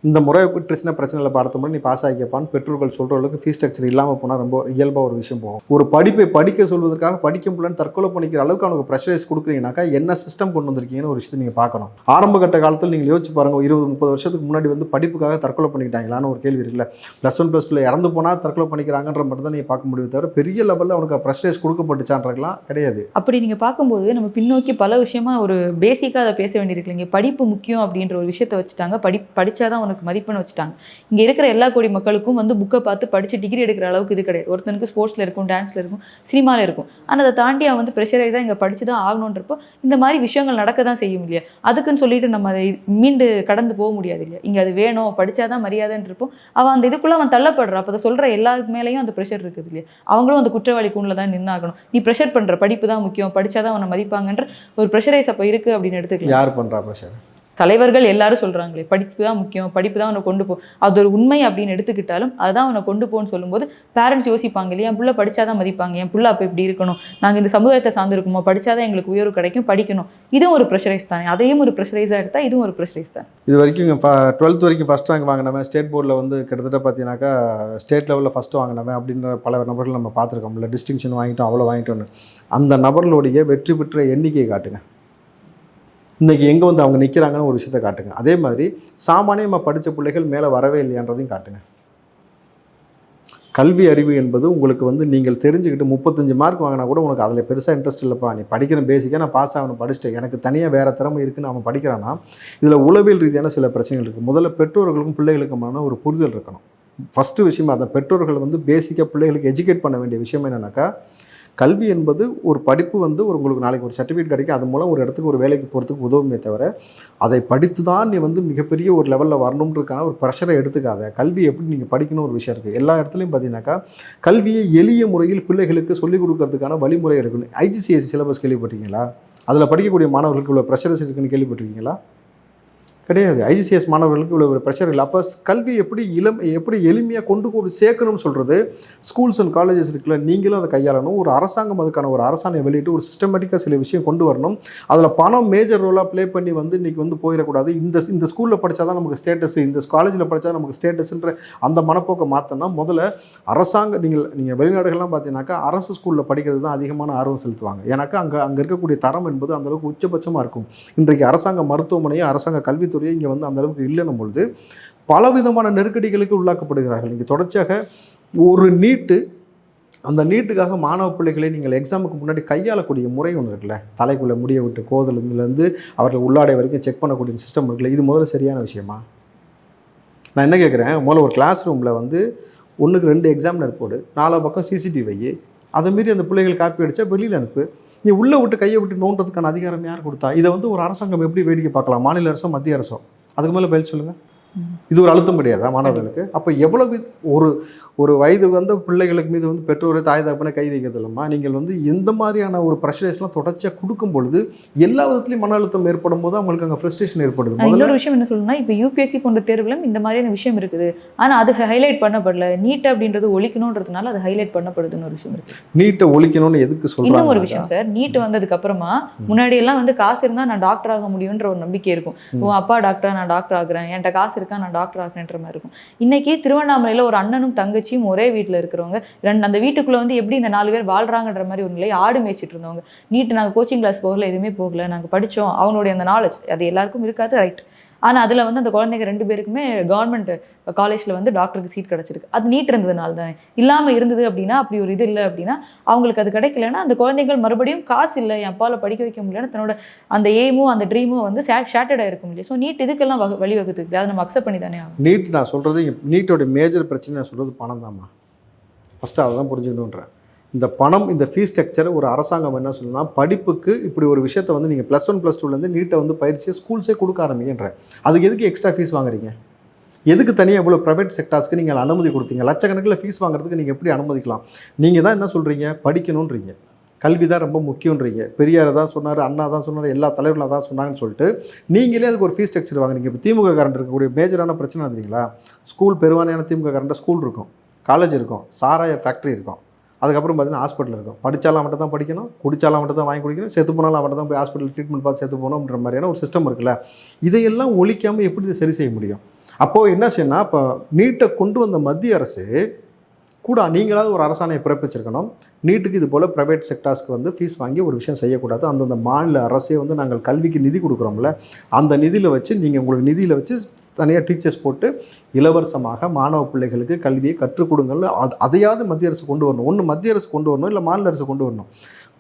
இந்த முறை பிரச்சனை இல்லை, அடுத்த முறை நீ பாஸ் ஆகிக்கப்பான்னு பெற்றோர்கள் சொல்கிறவங்களுக்கு ஃபீஸ் ஸ்ட்ரக்சர் இல்லாமல் போனால் ரொம்ப இயல்பாக ஒரு விஷயம் போகும். ஒரு படிப்பை படிக்க சொல்வதற்காக படிக்க முடியலன்னு தற்கொலை பண்ணிக்கிற அளவுக்கு அவனுக்கு ப்ரெஷரைஸ் கொடுக்குறீங்கனாக்கா என்ன சிஸ்டம் கொண்டு வந்திருக்கீங்கன்னு ஒரு விஷயத்தை நீங்கள் பார்க்கணும். ஆரம்ப கட்ட காலத்தில் நீங்கள் யோசிச்சு பாருங்கள், 20-30 வருஷத்துக்கு முன்னாடி வந்து படிப்புக்காக தற்கொலை பண்ணிக்கிட்டாங்களான்னு ஒரு கேள்வி இருக்குல்ல. +1 +2 இறந்து போனால் தற்கொலை பண்ணிக்கிறாங்கன்ற மட்டும் தான் நீங்கள் பார்க்க முடியும், தவிர பெரிய லெவலில் அவனுக்கு ப்ரெஷரைஸ் கொடுக்கப்பட்டுச்சான்றலாம் கிடையாது. அப்படி நீங்கள் பார்க்கும்போது நம்ம பின்னோக்கி பல விஷயமா ஒரு பேசிக்காக அதை பேச வேண்டியிருக்கு. இங்கே படிப்பு முக்கியம் அப்படின்ற ஒரு விஷயத்தை வச்சுட்டாங்க. படித்தாதான் உனக்கு மதிப்பெண் வச்சுட்டாங்க. இங்கே இருக்கிற எல்லா கோடி மக்களுக்கும் வந்து புக்கை பார்த்து படித்து டிகிரி எடுக்கிற அளவுக்கு இது கிடையாது. ஒருத்தனுக்கு ஸ்போர்ட்ஸில் இருக்கும், டான்ஸில் இருக்கும், சினிமாவில் இருக்கும். ஆனால் அதை தாண்டி அவன் வந்து ப்ரெஷரைஸாக இங்கே படித்து தான் ஆகணுன்றப்போ இந்த மாதிரி விஷயங்கள் நடக்க தான் செய்யும் இல்லையா? அதுக்குன்னு சொல்லிட்டு நம்ம அதை மீண்டு கடந்து போக முடியாது இல்லையா? இங்கே அது வேணும், படித்தாதான் மரியாதைன்றப்போ அவன் அந்த இதுக்குள்ளே அவன் தள்ளப்படுறான். அப்போ அதை சொல்கிற எல்லாருக்கு மேலேயும் அந்த ப்ரெஷர் இருக்குது இல்லையா? அவங்களும் அந்த குற்றவாளி கூண்டில் தான் நின்னாகணும். நீ ப்ரெஷர் பண்ணுற, படிப்பு தான் முக்கியம், படித்தாதான் அவனை மதிப்பாங்கன்ற ஒரு ப்ரெஷரைஸ் அப்போ இருக்குது அப்படின்னு எடுத்துக்கலாம். யார் பண்ணுறா ப்ரெஷர்? தலைவர்கள் எல்லாரும் சொல்கிறாங்களே படிப்பு தான் முக்கியம், படிப்பு தான் அவனை கொண்டு போ, அது ஒரு உண்மை அப்படின்னு எடுத்துக்கிட்டாலும் அதுதான் அவனை கொண்டு போன்னு சொல்லும்போது பேரண்ட்ஸ் யோசிப்பாங்க இல்லையா? என் புள்ள படித்தாதான் மதிப்பாங்க, என் புள்ள அப்போ இப்படி இருக்கணும், நாங்கள் இந்த சமுதாயத்தை சார்ந்திருக்குமோ, படித்தாதான் எங்களுக்கு உயர்வு கிடைக்கும், படிக்கணும். இதுவும் ஒரு ப்ரெஷரைஸ் தானே. அதையும் ஒரு ப்ரெஷரைஸாக எடுத்தால் இதுவும் ஒரு ப்ரெஷரைஸ் தான். இது வரைக்கும் 12th வரைக்கும் ஃபஸ்ட் ரேங்க் வாங்கினவன், ஸ்டேட் போர்டில் வந்து கிட்டத்தட்ட பார்த்தீங்கன்னாக்கா ஸ்டேட் லெவலில் ஃபஸ்ட்டு வாங்கினவன் அப்படின்ற பல நபர்கள் நம்ம பார்த்துருக்கோம். இல்லை டிஸ்டிங்ஷன் வாங்கிட்டோம், அவ்வளோ வாங்கிட்டோன்னு. அந்த நபர்களுடைய வெற்றி பெற்ற எண்ணிக்கையை காட்டுங்க. இன்றைக்கி எங்கே வந்து அவங்க நிற்கிறாங்கன்னு ஒரு விஷயத்தை காட்டுங்க. அதே மாதிரி சாமானியமாக படித்த பிள்ளைகள் மேலே வரவே இல்லையான்றதையும் காட்டுங்க. கல்வி அறிவு என்பது உங்களுக்கு வந்து நீங்கள் தெரிஞ்சுக்கிட்டு 35 மார்க் வாங்கினா கூட உனக்கு அதில் பெருசாக இன்ட்ரெஸ்ட் இல்லைப்பா, நீ படிக்கிற பேசிக்காக நான் பாஸ் ஆகணும் படிச்சுட்டேன், எனக்கு தனியாக வேறு திறமை இருக்குன்னு அவன் படிக்கிறான்னா இதில் உளவியல் ரீதியான சில பிரச்சனைகள் இருக்குது. முதல்ல பெற்றோர்களுக்கும் பிள்ளைகளுக்குமான ஒரு புரிதல் இருக்கணும். ஃபஸ்ட்டு விஷயம் அந்த பெற்றோர்கள் வந்து பேசிக்காக பிள்ளைகளுக்கு எஜுகேட் பண்ண வேண்டிய விஷயம் என்னென்னாக்கா, கல்வி என்பது ஒரு படிப்பு வந்து உங்களுக்கு நாளைக்கு ஒரு சர்டிஃபிகேட் கிடைக்கும், அது மூலம் ஒரு இடத்துக்கு ஒரு வேலைக்கு போகிறதுக்கு உதவுமே தவிர அதை படித்து தான் நீ வந்து மிகப்பெரிய ஒரு லெவலில் வரணுன்றதுக்கான ஒரு ப்ரெஷரை எடுத்துக்காத. கல்வி எப்படி நீங்கள் படிக்கணும் ஒரு விஷயம் இருக்குது. எல்லா இடத்துலையும் பார்த்தீங்கன்னாக்கா கல்வியை எளிய முறையில் பிள்ளைகளுக்கு சொல்லிக் கொடுக்கறதுக்கான வழிமுறை எடுக்கணும். ஐஜிசிஎஸ்சி சிலபஸ் கேள்விப்பட்டிருக்கீங்களா? அதில் படிக்கக்கூடிய மாணவர்களுக்கு இவ்வளோ ப்ரெஷர்ஸ் இருக்குன்னு கேள்விப்பட்டிருக்கீங்களா? கிடையாது. ஐஜிசிஎஸ் மாணவர்களுக்கு இவ்வளோ ஒரு ப்ரெஷர் இல்லை. அப்போ கல்வி எப்படி எளிமையாக கொண்டு போய் சேர்க்கணும்னு சொல்கிறது ஸ்கூல்ஸ் அண்ட் காலேஜஸ் இருக்குல்ல, நீங்களும் அதை கையாளணும். ஒரு அரசாங்கம் அதுக்கான ஒரு அரசாணையை வெளியிட்டு ஒரு சிஸ்டமேட்டிக்காக சில விஷயம் கொண்டு வரணும். அதில் பணம் மேஜர் ரோலாக ப்ளே பண்ணி வந்து இன்றைக்கி வந்து போயிடக்கூடாது. இந்த ஸ்கூலில் படித்தா தான் நமக்கு ஸ்டேட்டஸ், இந்த காலேஜில் படித்தா தான் நமக்கு ஸ்டேட்டஸ்ன்ற அந்த மனப்போக்கை மாற்றினா முதல்ல நீங்கள் வெளிநாடுகள்லாம் பார்த்தீங்கன்னாக்கா அரசு ஸ்கூலில் படிக்கிறது தான் அதிகமான ஆர்வம் செலுத்துவாங்க. ஏன்னாக்கா அங்கே இருக்கக்கூடிய தரம் என்பது அந்தளவுக்கு உச்சபட்சமாக இருக்கும். இன்றைக்கு அரசாங்க மருத்துவமனையும் அரசாங்க கல்வித்துறையும் இங்கே வந்து அந்த அளவுக்கு இல்லைன்னும் பொழுது பலவிதமான நெருக்கடிகளுக்கு உள்ளாக்கப்படுகிறார்கள். இங்கே தொடர்ச்சியாக ஒரு அந்த நீட்டுக்காக மாணவ பிள்ளைகளை நீங்கள் எக்ஸாமுக்கு முன்னாடி கையாளக்கூடிய முறை ஒன்று இருக்குல்ல, தலைக்குள்ளே முடிய விட்டு கோதலேருந்து அவர்கள் உள்ளாடை வரைக்கும் செக் பண்ணக்கூடிய சிஸ்டம் இருக்குல்ல, இது முதல்ல சரியான விஷயமா? நான் என்ன கேட்குறேன், முதல்ல ஒரு கிளாஸ் ரூமில் வந்து 1க்கு 2 எக்ஸாமினர் போடு, 4 பக்கம் சிசிடிவி வை, அதை மீறி அந்த பிள்ளைகள் காப்பி அடித்தா வெளியில் அனுப்பு. நீ உள்ளே விட்டு கையை விட்டு நோண்டுறதுக்கான அதிகாரம் யார் கொடுத்தா? இதை வந்து ஒரு அரசாங்கம் எப்படி வேடிக்கை பார்க்கலாம்? மாநில அரசோ மத்திய அரசோ? அதுக்கு மேலே பதில் சொல்லுங்கள். இது ஒரு அழுத்தம் கிடையாதா மாணவர்களுக்கு? அப்போ எவ்வளவு ஒரு வயது வந்த பிள்ளைகளுக்கு மீது வந்து பெற்றோரை தாய் தகப்பனை கை வைக்கிறது இல்லைம்மா. நீங்கள் வந்து எந்த மாதிரியான ஒரு ப்ரெஷரைஸ்லாம் தொடர்ச்சியாக கொடுக்கும் பொழுது எல்லா விதத்துலையும் மன அழுத்தம் ஏற்படும் போது அவங்களுக்கு அங்கே ஃப்ரஸ்ட்ரேஷன் ஏற்படுது. இன்னொரு விஷயம் என்ன சொல்லணும்னா, இப்போ யூபிஎஸ்சி போன்ற தேர்வுகளும் இந்த மாதிரியான விஷயம் இருக்குது, ஆனால் அது ஹைலைட் பண்ணப்படல. நீட் அப்படின்றது ஒழிக்கணுன்றதுனால அது ஹைலைட் பண்ணப்படுதுன்னு ஒரு விஷயம் இருக்குது. நீட்டை ஒழிக்கணும்னு எதுக்கு சொல்கிறாங்க? இன்னும் ஒரு விஷயம் சார், நீட் வந்ததுக்கு அப்புறமா முன்னாடி எல்லாம் வந்து காசு இருந்தால் நான் டாக்டர் ஆக முடியுன்ற ஒரு நம்பிக்கை இருக்கும். உன் அப்பா டாக்டரா, நான் டாக்டர் ஆகுறேன், என்கிட்ட காசு இருக்கா, நான் டாக்டர் ஆகுறேன்ற மாதிரி இருக்கும். இன்னைக்கு திருவண்ணாமலையில் ஒரு அண்ணனும் தங்கச்சியும் ஒரே வீட்டில் இருக்கிறவங்க, அந்த வீட்டுக்குள்ளே வந்து எப்படி இந்த 4 பேர் வாழ்றாங்கன்ற மாதிரி ஒரு நிலை. ஆடு மேய்ச்சிட்டு இருந்தவங்க, நீட்டு நாங்கள் கோச்சிங் கிளாஸ் போகல, எதுவுமே போகல, நாங்கள் படித்தோம், அவங்களுடைய அந்த நாலேஜ் அது எல்லாருக்கும் இருக்காது, ரைட். ஆனால் அதில் வந்து அந்த குழந்தைங்க 2 பேருக்குமே கவர்மெண்ட் காலேஜில் வந்து டாக்டருக்கு சீட் கிடச்சிருக்கு. அது நீட் இருந்ததுனால தான். இல்லாமல் இருந்தது அப்படின்னா, அப்படி ஒரு இது இல்லை அப்படின்னா, அவங்களுக்கு அது கிடைக்கலன்னா அந்த குழந்தைகள் மறுபடியும் காசு இல்லை, என் அப்பாவில் படிக்க வைக்க முடியலன்னு தன்னோட அந்த எய்மும் அந்த ட்ரீமும் வந்து ஷேட்டர்டாக இருக்கும் இல்லையா? ஸோ நீட் இதுக்கெல்லாம் வழிவகுத்துக்கு அதை நம்ம அக்செப்ட் பண்ணி தானே ஆகும். நீட் நான் சொல்கிறது, நீட்டோட மேஜர் பிரச்சனை நான் சொல்கிறது பணம் தான்மா. ஃபஸ்ட்டு அதை தான் புரிஞ்சுக்கணுன்றேன். இந்த பணம், இந்த ஃபீஸ் ஸ்ட்ரக்சர் ஒரு அரசாங்கம் என்ன சொல்லணும்னா, படிப்புக்கு இப்படி ஒரு விஷயத்தை வந்து நீங்கள் +1 +2லேருந்து நீட்டை வந்து பயிற்சியை ஸ்கூல்ஸே கொடுக்க ஆரம்பிங்கன்ற. அதுக்கு எதுக்கு எக்ஸ்ட்ரா ஃபீஸ் வாங்குறீங்க? எதுக்கு தனியாக இவ்வளோ ப்ரைவேட் செக்டார்ஸ்க்கு நீங்கள் அனுமதி கொடுத்தீங்க? லட்சக்கணக்கில் ஃபீஸ் வாங்குறதுக்கு நீங்கள் எப்படி அனுமதிக்கலாம்? நீங்கள் தான் என்ன சொல்கிறீங்க, படிக்கணுன்றீங்க, கல்வி தான் ரொம்ப முக்கியன்றீங்க. பெரியார் தான் சொன்னார், அண்ணா தான் சொன்னார், எல்லா தலைவர்களும் தான் சொன்னாங்கன்னு சொல்லிட்டு நீங்களே அதுக்கு ஒரு ஃபீஸ் ஸ்ட்ரக்சர் வாங்குறீங்க. இப்போ திமுக காரண்ட் இருக்கக்கூடிய மேஜரான பிரச்சனை தெரியுங்களா? ஸ்கூல் பெருவாரியான திமுக காரண்ட ஸ்கூல் இருக்கும், காலேஜ் இருக்கும், சாராய ஃபேக்ட்ரி இருக்கும், அதுக்கப்புறம் பார்த்தீங்கன்னா ஹாஸ்பிட்டல் இருக்கும். படித்தாலும் மட்டும் தான் படிக்கணும், குடித்தாலும் மட்டும் தான் வாங்கி குடிக்கணும், செத்து போனாலும் மட்டும் தான் போய் ஹாஸ்பிட்டல் ட்ரீட்மெண்ட் பார்த்து செத்து போகணுன்ற மாதிரியான ஒரு சிஸ்டம் இருக்குல்ல. இதையெல்லாம் ஒழிக்காமல் எப்படி இதை சரி செய்ய முடியும்? அப்போது என்ன செய்யணும்னா, இப்போ நீட்டை கொண்டு வந்த மத்திய அரசு கூட நீங்களாவது ஒரு அரசாணையை பிறப்பிச்சிருக்கணும். நீட்டுக்கு இது போல் ப்ரைவேட் செக்டார்ஸ்க்கு வந்து ஃபீஸ் வாங்கி ஒரு விஷயம் செய்யக்கூடாது. அந்தந்த மாநில அரசே வந்து நாங்கள் கல்விக்கு நிதி கொடுக்குறோம்ல, அந்த நிதியில் வச்சு நீங்கள் உங்களுக்கு நிதியில் வச்சு தனியாக டீச்சர்ஸ் போட்டு இலவசமாக மாணவ பிள்ளைகளுக்கு கல்வியை கற்றுக் கொடுங்கன்னு அதையாவது மத்திய அரசு கொண்டு வரணும். ஒன்று மத்திய அரசு கொண்டு வரணும், இல்லை மாநில அரசு கொண்டு வரணும்.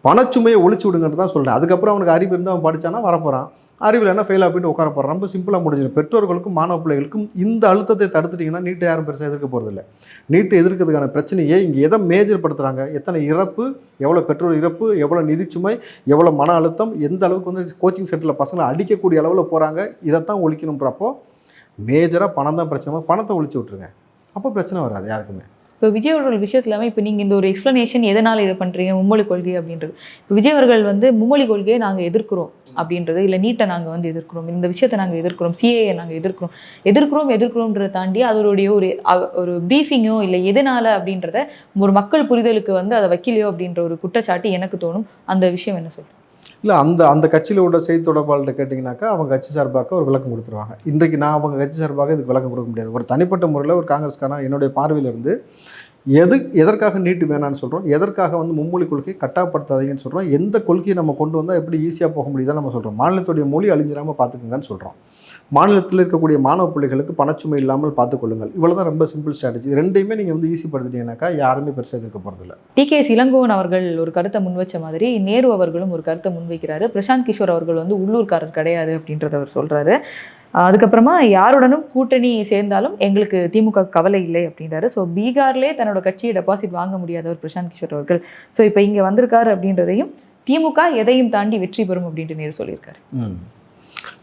பணச்சுமையை ஒழிச்சு விடுங்கன்னு தான் சொல்கிறேன். அதுக்கப்புறம் அவனுக்கு அறிவு இருந்து அவன் படித்தானா வரப்போகிறான், அறிவில் என்ன ஃபெயிலாக போயிட்டு உட்கார போகிறான். ரொம்ப சிம்பிளாக முடிஞ்சிடும். பெற்றோர்களுக்கும் மாணவ பிள்ளைகளுக்கும் இந்த அழுத்தத்தை தடுத்துட்டிங்கன்னா நீட்டை யாரும் பெருசாக எதிர்க்க போகிறதில்ல. நீட்டை எதிர்க்கிறதுக்கான பிரச்சனையே இங்கே எதை மேஜர் படுத்துகிறாங்க, எத்தனை இறப்பு, எவ்வளோ பெற்றோர் இறப்பு, எவ்வளோ நிதிச்சுமை, எவ்வளோ மன அழுத்தம், எந்த அளவுக்கு வந்து கோச்சிங் சென்டரில் பசங்களை அடிக்கக்கூடிய அளவில் போகிறாங்க, இதைத்தான் ஒழிக்கணுன்றப்போ மேஜராக பணம் தான் பிரச்சனை. பணத்தை ஒழிச்சு விட்ருங்க, அப்போ பிரச்சனை வராது யாருக்குமே. இப்போ விஜய் அவர்கள் விஷயத்துலாமல் இப்போ நீங்கள் இந்த ஒரு எக்ஸ்ப்ளனேஷன் எதனால் இதை பண்ணுறீங்க, மும்மொழி கொள்கை அப்படின்றது. இப்போ விஜய் அவர்கள் வந்து மும்மொழி கொள்கையை நாங்கள் எதிர்க்கிறோம் அப்படின்றது, இல்லை நீட்டை நாங்கள் வந்து எதிர்க்கிறோம், இந்த விஷயத்தை நாங்கள் எதிர்க்கிறோம், சிஏஏ நாங்கள் எதிர்க்கிறோம்ன்றதை தாண்டி அதோடைய ஒரு ப்ரீஃபிங்கோ இல்லை எதனால் அப்படின்றத ஒரு மக்கள் புரிதலுக்கு வந்து அதை வைக்கலையோ அப்படின்ற ஒரு குற்றச்சாட்டு எனக்கு தோணும். அந்த விஷயம் என்ன சொல்கிறேன்? இல்லை, அந்த கட்சியில் உள்ள செய்தி தொடர்பாளர்கிட்ட கேட்டிங்கனாக்கா அவங்க கட்சி சார்பாக ஒரு விளக்கம் கொடுத்துருவாங்க. இன்றைக்கு நான் அவங்க கட்சி சார்பாக இதுக்கு விளக்கம் கொடுக்க முடியாது. ஒரு தனிப்பட்ட முறையில் ஒரு காங்கிரஸ்காரன் என்னுடைய பார்வையிலிருந்து எதற்காக நீட்டு வேணான்னு சொல்கிறோம், எதற்காக வந்து மும்மொழி கொள்கையை கட்டாயப்படுத்தாதீங்கன்னு சொல்கிறோம், எந்த கொள்கையை நம்ம கொண்டு வந்தால் எப்படி ஈஸியாக போக முடியுதான்னு நம்ம சொல்கிறோம். மாநிலத்துடைய மொழி அழிஞ்சிடாமல் பார்த்துக்குங்கன்னு சொல்கிறோம். மாநிலத்தில் இருக்கக்கூடிய மாணவ பிள்ளைகளுக்கு பணச்சுமை இல்லாமல் பார்த்துக்கொள்ளுங்கள். இவ்வளோ தான் ரொம்ப சிம்பிள் ஸ்ட்ராட்டஜி. ரெண்டையுமே நீங்கள் வந்து ஈஸி படுத்திட்டீங்கன்னாக்கா யாருமே பெருசாக எதிர்க்க போகிறதில்ல. டிகேஎஸ் இளங்கோவன் அவர்கள் ஒரு கருத்தை முன்வச்ச மாதிரி நேரு அவர்களும் ஒரு கருத்தை முன்வைக்கிறாரு. பிரசாந்த் கிஷோர் அவர்கள் வந்து உள்ளூர்காரர் கிடையாது அப்படின்றத அவர் சொல்கிறாரு. அதுக்கப்புறமா யாருடனும் கூட்டணி சேர்ந்தாலும் எங்களுக்கு திமுக கவலை இல்லை அப்படின்றாரு. ஸோ பீகார்லேயே தன்னோட கட்சியை டெபாசிட் வாங்க முடியாதவர் பிரசாந்த் கிஷோர் அவர்கள். ஸோ இப்போ இங்கே வந்திருக்காரு அப்படின்றதையும் திமுக எதையும் தாண்டி வெற்றி பெறும் அப்படின்ட்டு நேரு சொல்லியிருக்காரு.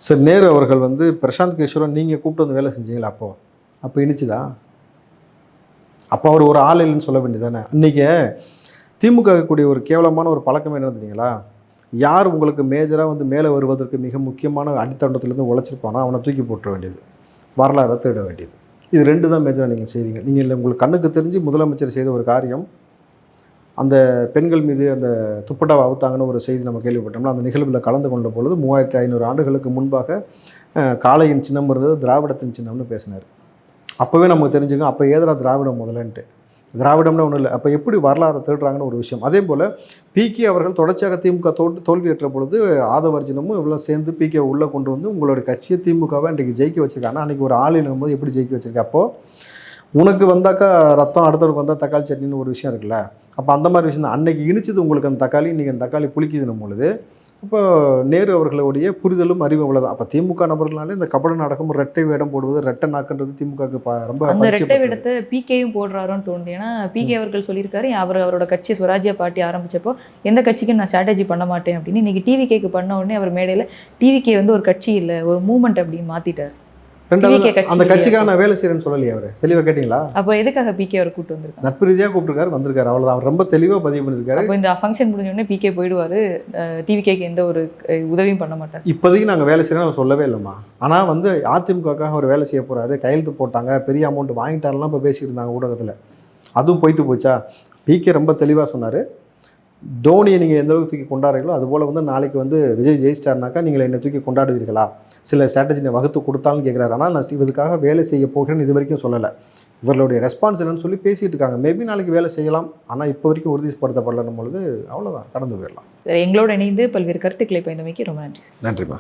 சார், நேரு அவர்கள் வந்து பிரசாந்த் கிஷோரை நீங்கள் கூப்பிட்டு வந்து வேலை செஞ்சீங்களா? அப்போ இனிச்சுதா? அப்போ அவர் ஒரு ஆள் இல்லைன்னு சொல்ல வேண்டியதானே? இன்றைக்கி திமுக கூடிய ஒரு கேவலமான ஒரு பழக்கம் என்ன தெரியுங்களா? யார் உங்களுக்கு மேஜராக வந்து மேலே வருவதற்கு மிக முக்கியமான அடித்தண்டத்துலேருந்து உழைச்சிருப்பானோ அவனை தூக்கி போட்டுற வேண்டியது, வரலாறை தேட வேண்டியது. இது ரெண்டு தான் மேஜராக நீங்கள் செய்வீங்க. நீங்கள் இல்லை, உங்களுக்கு கண்ணுக்கு தெரிஞ்சு முதலமைச்சர் செய்த ஒரு காரியம், அந்த பெண்கள் மீது அந்த துப்பட்டாவை அவுத்தாங்கன்னு ஒரு செய்தி நம்ம கேள்விப்பட்டோம்னா, அந்த நிகழ்வில் கலந்து கொண்ட பொழுது 3500 ஆண்டுகளுக்கு முன்பாக காளையின் சின்னம் இருந்தது, திராவிடத்தின் சின்னம்னு பேசினார். அப்போவே நமக்கு தெரிஞ்சுங்க, அப்போ ஏதரா திராவிடம் முதலன்ட்டு. திராவிடம்னு ஒன்றும் இல்லை. அப்போ எப்படி வரலாறு தேடுறாங்கன்னு ஒரு விஷயம். அதே போல் பிகே அவர்கள் தொடர்ச்சியாக திமுக தோல்வியற்ற பொழுது ஆதவர்ஜனமும் இவ்வளோ சேர்ந்து பிகே உள்ளே கொண்டு வந்து உங்களுடைய கட்சியை திமுகவை இன்றைக்கு ஜெயிக்க வச்சுருக்காங்க. அன்றைக்கி ஒரு ஆள் இருக்கும்போது எப்படி ஜெயிக்க வச்சுருக்கேன்? அப்போது உனக்கு வந்தாக்கா ரத்தம், அடுத்தவருக்கு வந்தால் தக்காளி சட்னின்னு ஒரு விஷயம் இருக்குல்ல. அப்போ அந்த மாதிரி விஷயம் தான். அன்றைக்கி இனிச்சது உங்களுக்கு அந்த தக்காளி, இன்றைக்கி அந்த தக்காளி புளிக்குதுன்னும் பொழுது இப்போ நேரு அவர்களுடைய புரிதலும் அறிவும் அவ்வளோதான். அப்போ திமுக நபர்களாலே இந்த கபட நாடகம், ரெட்டை வேடம் போடுவது, ரெட்டை நாக்குன்றது திமுகவுக்கு ரொம்ப அந்த ரெட்டை வேடத்தை பிகேயும் போடுறாரோன்னு தோணுது. ஏன்னா பிகே அவர்கள் சொல்லியிருக்காரு, அவரோட கட்சி ஸ்வராஜ்ய பார்ட்டி ஆரம்பிச்சப்போ எந்த கட்சிக்கும் நான் ஸ்ட்ராட்டஜி பண்ண மாட்டேன் அப்படின்னு. இன்னைக்கு டிவிகேக்கு பண்ண உடனே அவர் மேடையில் டிவிகே வந்து ஒரு கட்சி இல்லை, ஒரு மூவ்மெண்ட் அப்படின்னு மாற்றிட்டார். அந்த கட்சிக்காக நான் வேலை செய்யறேன்னு சொல்லலையே அவர். தெளிவாக கேட்டீங்களா? அப்போ எதுக்காக பிகே அவர் கூப்பிட்டு வந்திருக்காரு? நட்பு ரீதியாக கூப்பிட்டுருக்காரு, வந்திருக்காரு, அவ்வளோதான். அவர் ரொம்ப தெளிவாக பதிவு பண்ணியிருக்காரு. அப்போ இந்த ஃபங்க்ஷன் முடிஞ்சோடனே பிகே போயிடுவார், டிவிகேக்கு எந்த ஒரு உதவியும் பண்ண மாட்டார். இப்போதைக்கு நாங்கள் வேலை செய்யறோம் அவர் சொல்லவே இல்லைம்மா. ஆனால் வந்து அதிமுகக்காக அவர் வேலை செய்ய போகிறாரு, கையெழுத்து போட்டாங்க, பெரிய அமௌண்ட் வாங்கிட்டாரெல்லாம் இப்போ பேசிக்கிட்டு இருந்தாங்க ஊடகத்தில். அதுவும் பொய்த்து போச்சா? பிகே ரொம்ப தெளிவாக சொன்னார், தோனியை நீங்கள் எந்த அளவுக்கு தூக்கி கொண்டாடுறீங்களோ அதுபோல் வந்து நாளைக்கு வந்து விஜய் ஜெயிச்சிட்டாருனாக்கா நீங்கள் என்னை தூக்கி கொண்டாடுவீர்களா? சில ஸ்ட்ராட்டஜி வகுத்து கொடுத்தாலும் கேட்குறாரு. ஆனால் நான் இதுக்காக வேலை செய்ய போகிறேன்னு இது வரைக்கும் சொல்லலை. இவர்களுடைய ரெஸ்பான்ஸ் என்னன்னு சொல்லி பேசிகிட்டு இருக்காங்க. மேபி நாளைக்கு வேலை செய்யலாம், ஆனால் இப்போ வரைக்கும் உறுதிப்படுத்தப்படலன்னும் பொழுது அவ்வளோதான், கடந்து போயிடலாம். எங்களோட இணைந்து பல்வேறு கருத்துக்களை பயந்தமைக்கு ரொம்ப நன்றி. நன்றிப்பா.